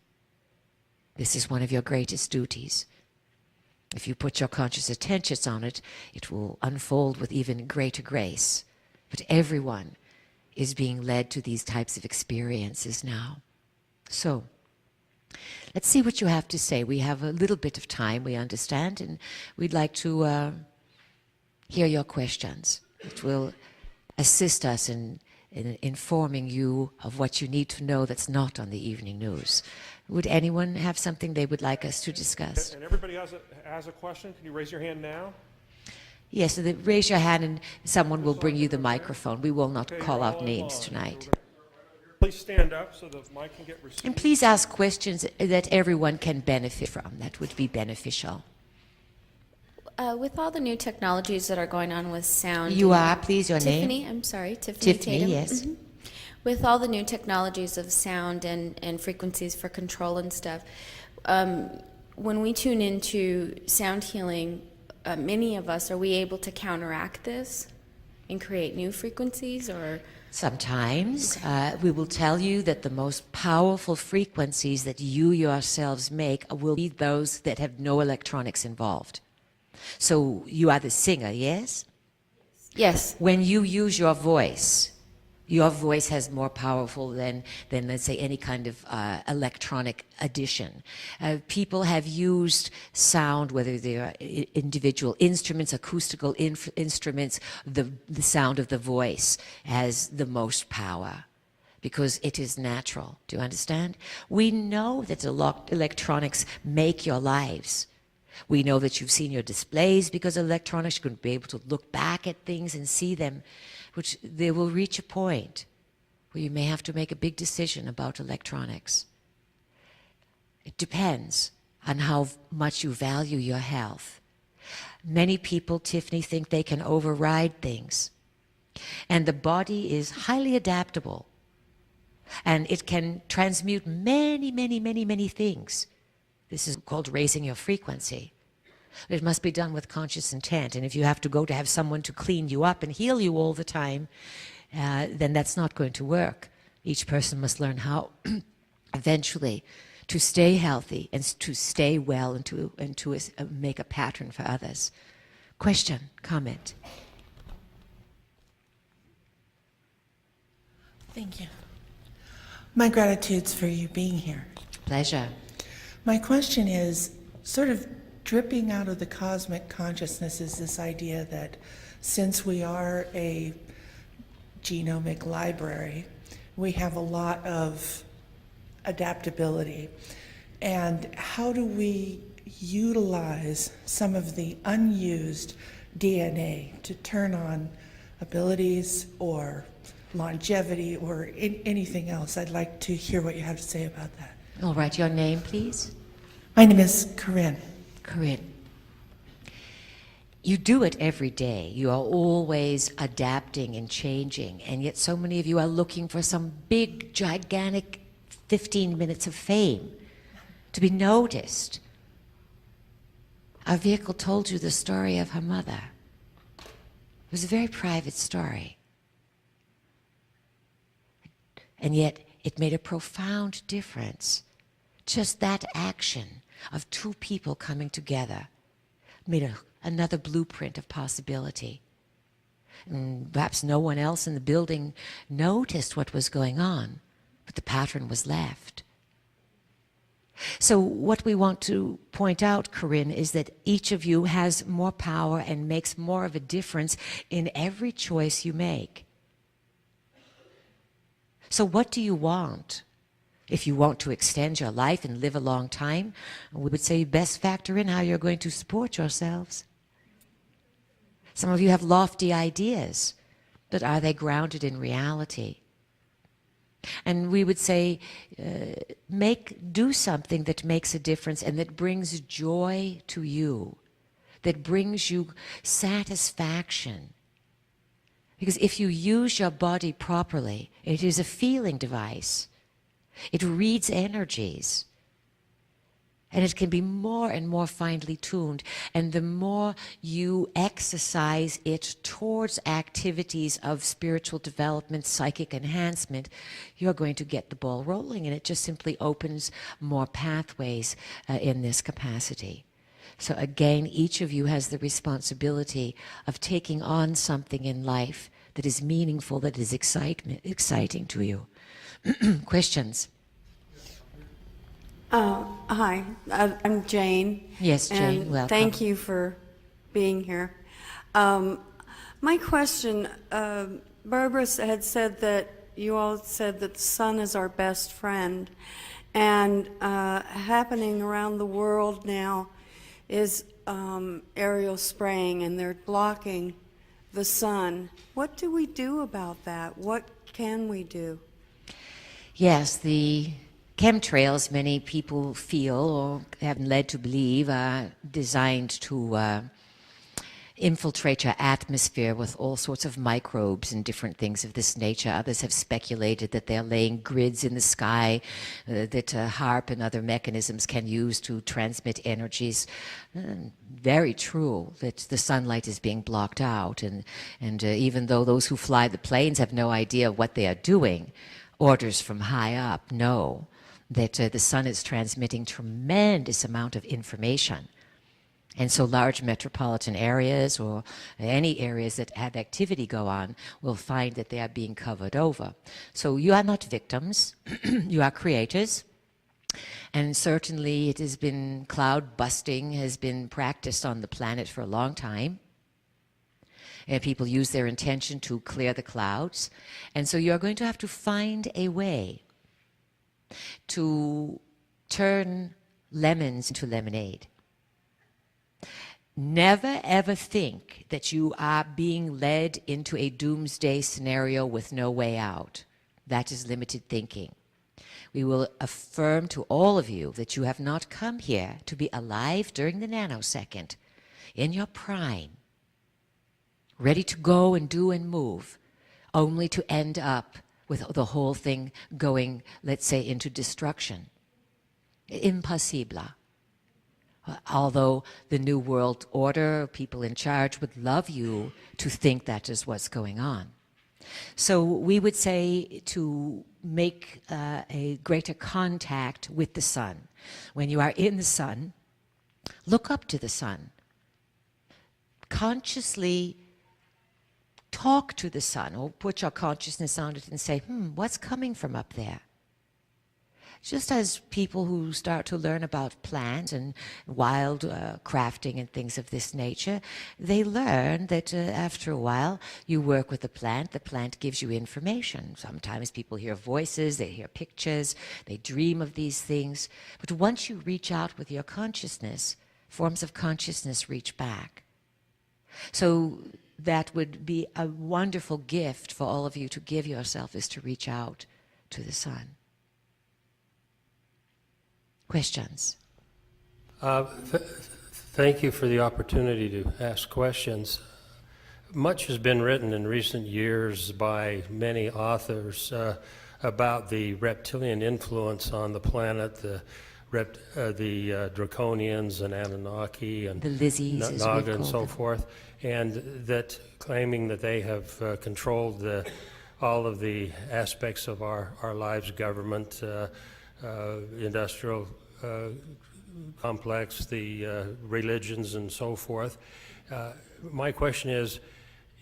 This is one of your greatest duties. If you put your conscious attention on it, it will unfold with even greater grace. But everyone is being led to these types of experiences now. So, let's see what you have to say. We have a little bit of time, we understand, and we'd like to hear your questions. It will assist us in informing you of what you need to know that's not on the evening news. Would anyone have something they would like us to discuss? And everybody has a question. Can you raise your hand now? Yes, so raise your hand and someone will bring you the microphone. We will not call out names tonight. Please stand up so the mic can get received. And please ask questions that everyone can benefit from. That would be beneficial. With all the new technologies that are going on with sound. You are, please, your name? Tiffany, I'm sorry, Tiffany Tatum. Yes. Mm-hmm. With all the new technologies of sound and frequencies for control and stuff, when we tune into sound healing, many of us, are we able to counteract this and create new frequencies, or? Sometimes we will tell you that the most powerful frequencies that you yourselves make will be those that have no electronics involved. So you are the singer, yes? Yes. When you use your voice has more powerful than let's say, any kind of electronic addition. People have used sound, whether they are individual instruments, acoustical instruments, the sound of the voice has the most power because it is natural. Do you understand? We know that electronics make your lives. We know that you've seen your displays because of electronics. You're going to be able to look back at things and see them, which they will reach a point where you may have to make a big decision about electronics. It depends on how much you value your health. Many people, Tiffany, think they can override things. And the body is highly adaptable. And it can transmute many, many, many, many things. This is called raising your frequency. It must be done with conscious intent. And if you have to go to have someone to clean you up and heal you all the time, then that's not going to work. Each person must learn how eventually to stay healthy and to stay well and to make a pattern for others. Question, comment? Thank you. My gratitude's for you being here. Pleasure. My question is, sort of dripping out of the cosmic consciousness is this idea that since we are a genomic library, we have a lot of adaptability. And how do we utilize some of the unused DNA to turn on abilities or longevity or anything else? I'd like to hear what you have to say about that. All right, your name, please? My name is Corinne. Corinne. You do it every day. You are always adapting and changing, and yet so many of you are looking for some big, gigantic 15 minutes of fame to be noticed. Our vehicle told you the story of her mother. It was a very private story. And yet it made a profound difference. Just that action of two people coming together made another blueprint of possibility. And perhaps no one else in the building noticed what was going on, but the pattern was left. So what we want to point out, Corinne, is that each of you has more power and makes more of a difference in every choice you make. So what do you want? If you want to extend your life and live a long time, we would say you best factor in how you're going to support yourselves. Some of you have lofty ideas, but are they grounded in reality? And we would say, do something that makes a difference and that brings joy to you, that brings you satisfaction. Because if you use your body properly, it is a feeling device. It reads energies. And it can be more and more finely tuned. And the more you exercise it towards activities of spiritual development, psychic enhancement, you're going to get the ball rolling. And it just simply opens more pathways in this capacity. So again, each of you has the responsibility of taking on something in life that is meaningful, that is exciting to you. Questions? Hi, I'm Jane. Yes, Jane, and welcome. Thank you for being here. My question, Barbara had said that you all said that the sun is our best friend, and happening around the world now is aerial spraying, and they're blocking the sun. What do we do about that? What can we do? Yes, the chemtrails, many people feel or have been led to believe, are designed to infiltrate your atmosphere with all sorts of microbes and different things of this nature. Others have speculated that they're laying grids in the sky that HAARP and other mechanisms can use to transmit energies. Very true that the sunlight is being blocked out, and even though those who fly the planes have no idea what they are doing, orders from high up know that the sun is transmitting tremendous amount of information. And so large metropolitan areas or any areas that have activity go on will find that they are being covered over. So you are not victims, you are creators. And certainly it has been, cloud busting has been practiced on the planet for a long time. And people use their intention to clear the clouds. And so you're going to have to find a way to turn lemons into lemonade. Never ever think that you are being led into a doomsday scenario with no way out. That is limited thinking. We will affirm to all of you that you have not come here to be alive during the nanosecond, in your prime, ready to go and do and move, only to end up with the whole thing going, let's say, into destruction. Impossible. Although the New World Order, people in charge would love you to think that is what's going on. So we would say to make a greater contact with the sun. When you are in the sun, look up to the sun. Consciously talk to the sun or put your consciousness on it and say, what's coming from up there? Just as people who start to learn about plants and wild crafting and things of this nature, they learn that after a while you work with the plant gives you information. Sometimes people hear voices, they hear pictures, they dream of these things. But once you reach out with your consciousness, forms of consciousness reach back. So that would be a wonderful gift for all of you to give yourself, is to reach out to the sun. Questions? Thank you for the opportunity to ask questions. Much has been written in recent years by many authors about the reptilian influence on the planet, the Draconians and Anunnaki and The Lizzies, as we Naga and call so them. forth, and that claiming that they have controlled all of the aspects of our lives, government, industrial complex, the religions and so forth. My question is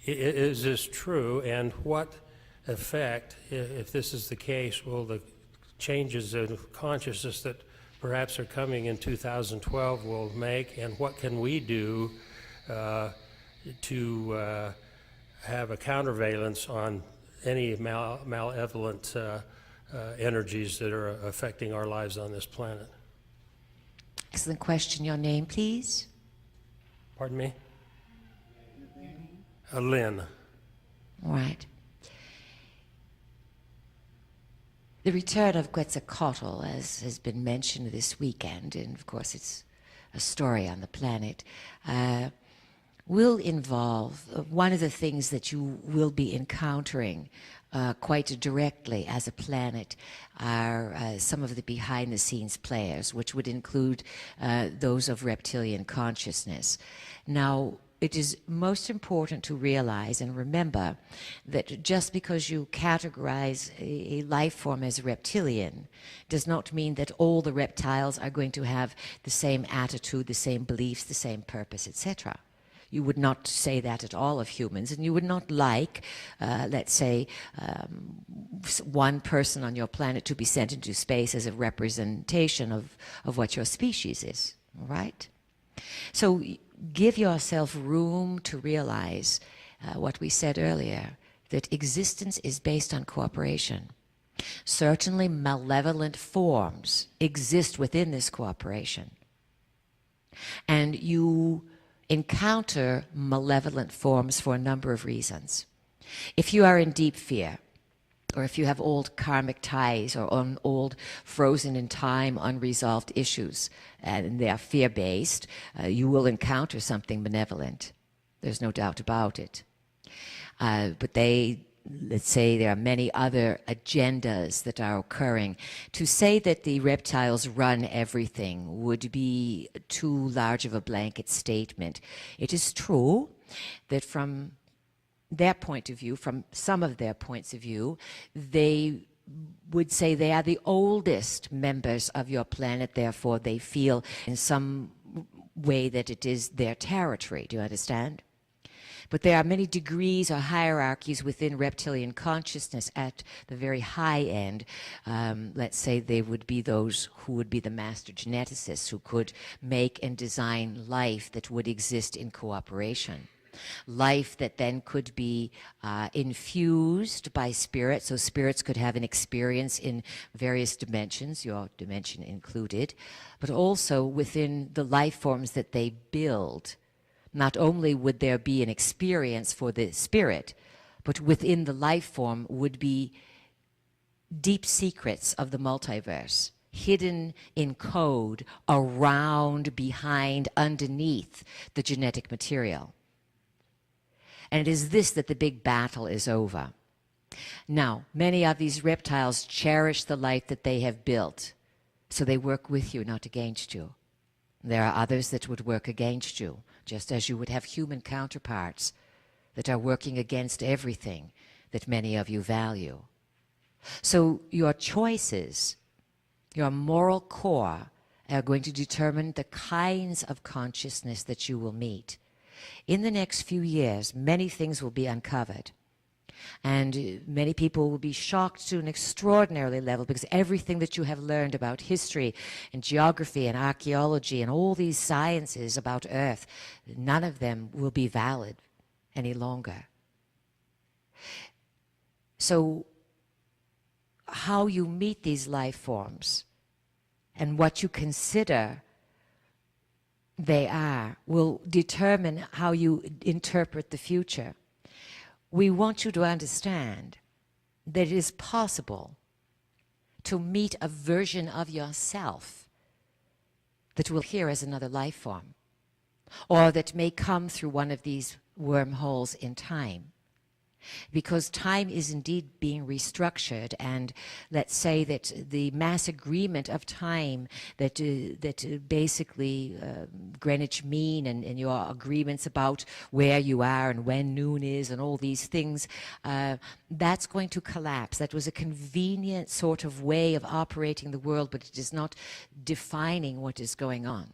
this true, and what effect, if this is the case, will the changes in consciousness that perhaps are coming in 2012 will make, and what can we do to have a countervalence on any malevolent energies that are affecting our lives on this planet? Excellent question. Your name, please? Pardon me? Lynn. All right. The return of Quetzalcoatl, as has been mentioned this weekend, and of course it's a story on the planet, will involve one of the things that you will be encountering quite directly as a planet are some of the behind-the-scenes players, which would include those of reptilian consciousness. Now, it is most important to realize and remember that just because you categorize a life form as reptilian does not mean that all the reptiles are going to have the same attitude, the same beliefs, the same purpose, etc. You would not say that at all of humans, and you would not like, let's say, one person on your planet to be sent into space as a representation of what your species is, all right? So give yourself room to realize what we said earlier, that existence is based on cooperation. Certainly malevolent forms exist within this cooperation. And you encounter malevolent forms for a number of reasons. If you are in deep fear, or if you have old karmic ties or old frozen in time unresolved issues, and they are fear-based, you will encounter something benevolent. There's no doubt about it. But let's say there are many other agendas that are occurring. To say that the reptiles run everything would be too large of a blanket statement. It is true that from their point of view, from some of their points of view, they would say they are the oldest members of your planet, therefore they feel in some way that it is their territory. Do you understand? But there are many degrees or hierarchies within reptilian consciousness at the very high end. Let's say they would be those who would be the master geneticists, who could make and design life that would exist in cooperation. Life that then could be infused by spirits, so spirits could have an experience in various dimensions, your dimension included, but also within the life forms that they build. Not only would there be an experience for the spirit, but within the life form would be deep secrets of the multiverse, hidden in code, around, behind, underneath the genetic material. And it is this that the big battle is over. Now, many of these reptiles cherish the life that they have built, so they work with you, not against you. There are others that would work against you, just as you would have human counterparts that are working against everything that many of you value. So your choices, your moral core, are going to determine the kinds of consciousness that you will meet. in the next few years, many things will be uncovered. And many people will be shocked to an extraordinary level, because everything that you have learned about history and geography and archaeology and all these sciences about Earth, none of them will be valid any longer. So how you meet these life forms and what you consider they are will determine how you interpret the future. We want you to understand that it is possible to meet a version of yourself that will appear as another life form, or that may come through one of these wormholes in time. Because time is indeed being restructured, and let's say that the mass agreement of time that basically Greenwich Mean and your agreements about where you are and when noon is and all these things, that's going to collapse. That was a convenient sort of way of operating the world, but it is not defining what is going on.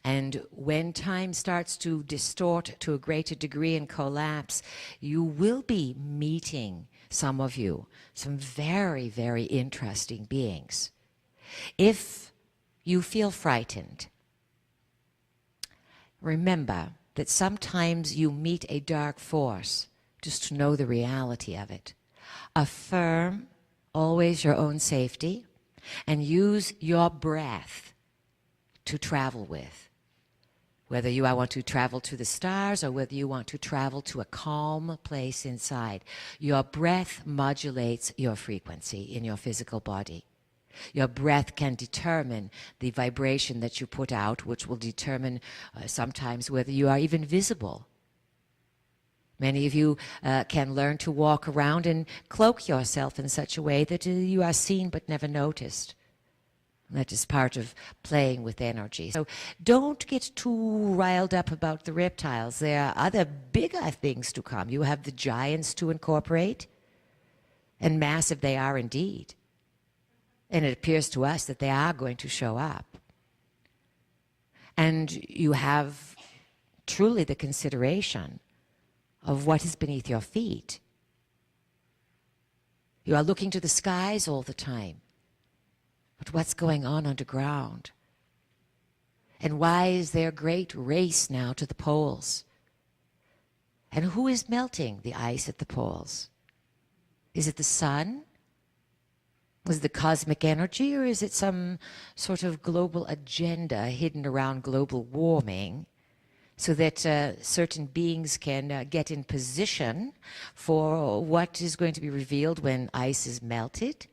And when time starts to distort to a greater degree and collapse, you will be meeting, some of you, some very, very interesting beings. If you feel frightened, remember that sometimes you meet a dark force, just to know the reality of it. Affirm always your own safety, and use your breath to travel with. Whether you want to travel to the stars or whether you want to travel to a calm place inside, your breath modulates your frequency in your physical body. Your breath can determine the vibration that you put out, which will determine sometimes whether you are even visible. Many of you can learn to walk around and cloak yourself in such a way that you are seen but never noticed. That is part of playing with energy. So don't get too riled up about the reptiles. There are other bigger things to come. You have the giants to incorporate, and massive they are indeed. And it appears to us that they are going to show up. And you have truly the consideration of what is beneath your feet. You are looking to the skies all the time. But what's going on underground? And why is there a great race now to the poles? And who is melting the ice at the poles? Is it the sun? Is it the cosmic energy? Or is it some sort of global agenda hidden around global warming, so that certain beings can get in position for what is going to be revealed when ice is melted?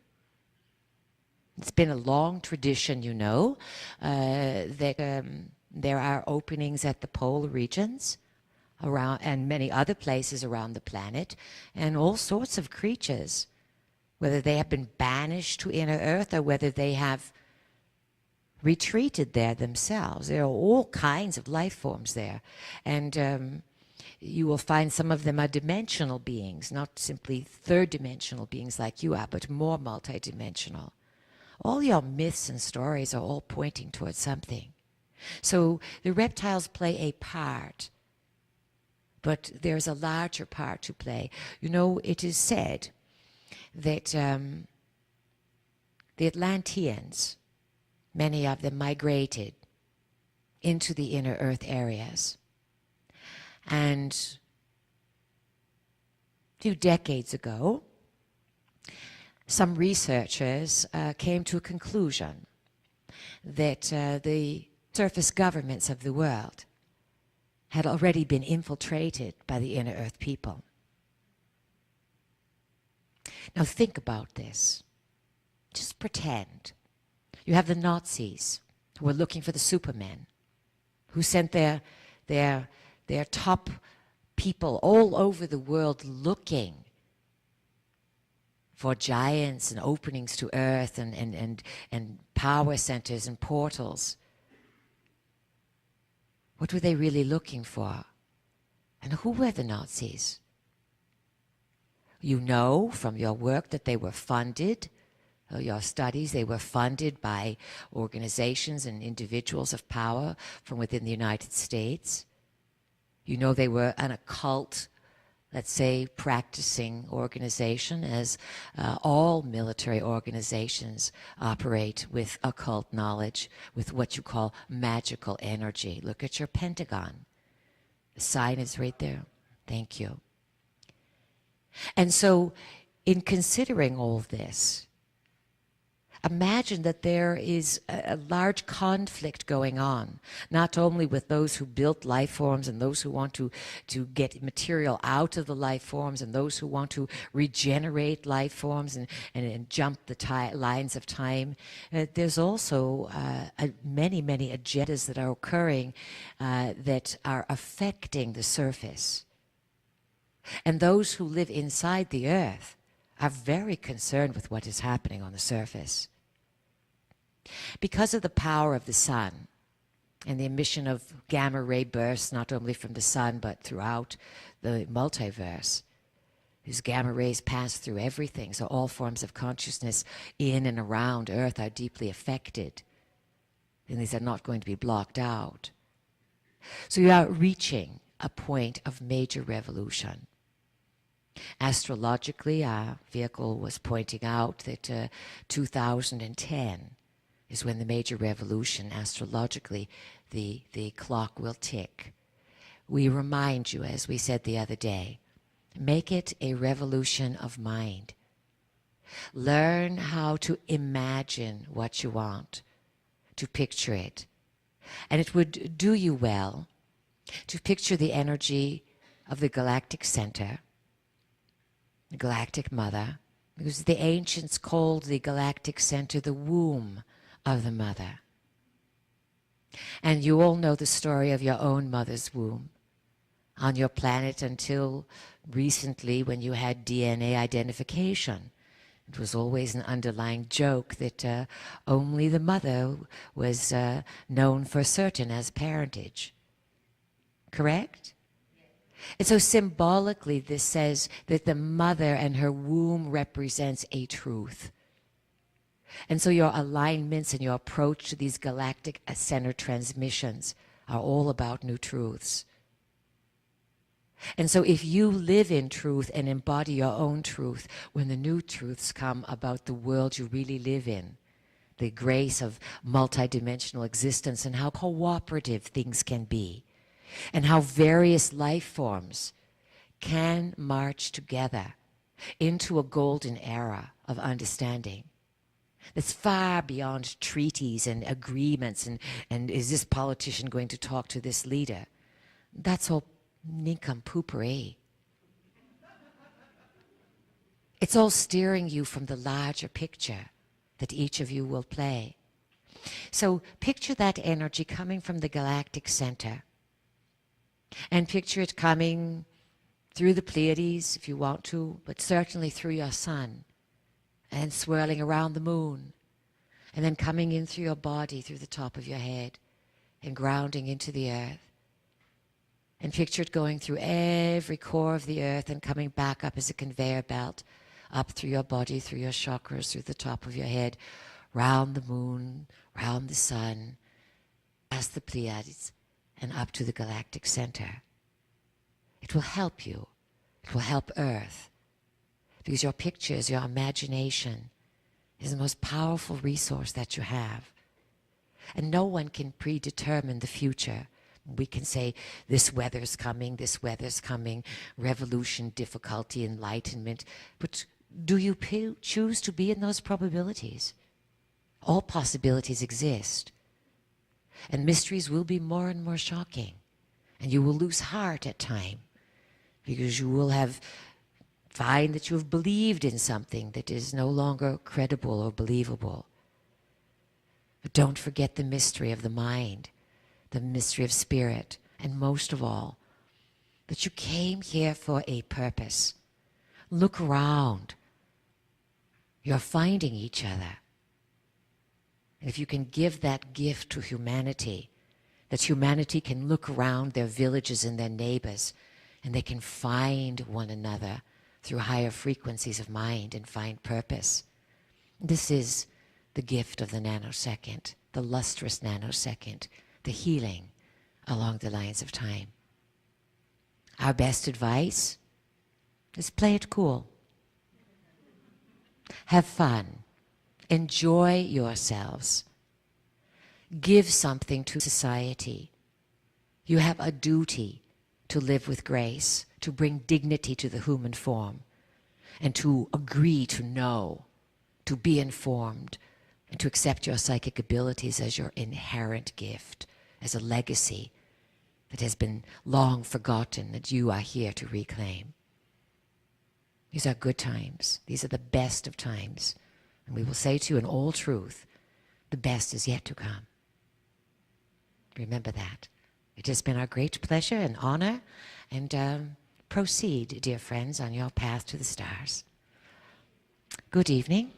It's been a long tradition, you know, that there are openings at the polar regions around, and many other places around the planet, and all sorts of creatures, whether they have been banished to inner Earth or whether they have retreated there themselves. There are all kinds of life forms there. And you will find some of them are dimensional beings, not simply third-dimensional beings like you are, but more multidimensional. All your myths and stories are all pointing towards something. So the reptiles play a part, but there's a larger part to play. You know, it is said that the Atlanteans, many of them migrated into the inner Earth areas. And a few decades ago, some researchers came to a conclusion that the surface governments of the world had already been infiltrated by the inner Earth people. Now think about this. Just pretend. You have the Nazis who were looking for the Supermen, who sent their top people all over the world looking for giants and openings to Earth and power centers and portals. What were they really looking for? And who were the Nazis? You know from your work that they were funded, your studies, they were funded by organizations and individuals of power from within the United States. You know they were an occult, let's say, practicing organization, as all military organizations operate with occult knowledge, with what you call magical energy. Look at your Pentagon. The sign is right there. Thank you. And so, in considering all this, imagine that there is a large conflict going on, not only with those who built life forms and those who want to get material out of the life forms and those who want to regenerate life forms and jump the lines of time. There's also many, many agendas that are occurring that are affecting the surface. And those who live inside the earth are very concerned with what is happening on the surface. Because of the power of the sun and the emission of gamma ray bursts, not only from the sun but throughout the multiverse, these gamma rays pass through everything, so all forms of consciousness in and around Earth are deeply affected, and these are not going to be blocked out. So you are reaching a point of major revolution. Astrologically, our vehicle was pointing out that 2010 is when the major revolution, astrologically, the clock will tick. We remind you, as we said the other day, make it a revolution of mind. Learn how to imagine what you want, to picture it. And it would do you well to picture the energy of the galactic center, the galactic mother, because the ancients called the galactic center the womb of the mother. And you all know the story of your own mother's womb on your planet until recently, when you had DNA identification. It was always an underlying joke that only the mother was known for certain as parentage. Correct? And so symbolically, this says that the mother and her womb represents a truth. And so your alignments and your approach to these galactic center transmissions are all about new truths. And so if you live in truth and embody your own truth, when the new truths come about the world you really live in, the grace of multidimensional existence and how cooperative things can be, and how various life forms can march together into a golden era of understanding that's far beyond treaties and agreements and is this politician going to talk to this leader? That's all nincompooperi. It's all steering you from the larger picture that each of you will play. So picture that energy coming from the galactic center. And picture it coming through the Pleiades, if you want to, but certainly through your sun, and swirling around the moon, and then coming in through your body, through the top of your head, and grounding into the earth. And picture it going through every core of the earth and coming back up as a conveyor belt, up through your body, through your chakras, through the top of your head, round the moon, round the sun, past the Pleiades, and up to the galactic center. It will help you. It will help Earth. Because your pictures, your imagination is the most powerful resource that you have. And no one can predetermine the future. We can say, this weather's coming, revolution, difficulty, enlightenment. But do you choose to be in those probabilities? All possibilities exist. And mysteries will be more and more shocking. And you will lose heart at time. Because you will find that you have believed in something that is no longer credible or believable. But don't forget the mystery of the mind, the mystery of spirit, and most of all, that you came here for a purpose. Look around. You're finding each other. And if you can give that gift to humanity, that humanity can look around their villages and their neighbors, and they can find one another through higher frequencies of mind and find purpose. This is the gift of the nanosecond, the lustrous nanosecond, the healing along the lines of time. Our best advice is play it cool. Have fun. Enjoy yourselves. Give something to society. You have a duty to live with grace, to bring dignity to the human form, and to agree to know, to be informed, and to accept your psychic abilities as your inherent gift, as a legacy that has been long forgotten that you are here to reclaim. These are good times. These are the best of times. And we will say to you in all truth, the best is yet to come. Remember that. It has been our great pleasure and honor. And proceed, dear friends, on your path to the stars. Good evening.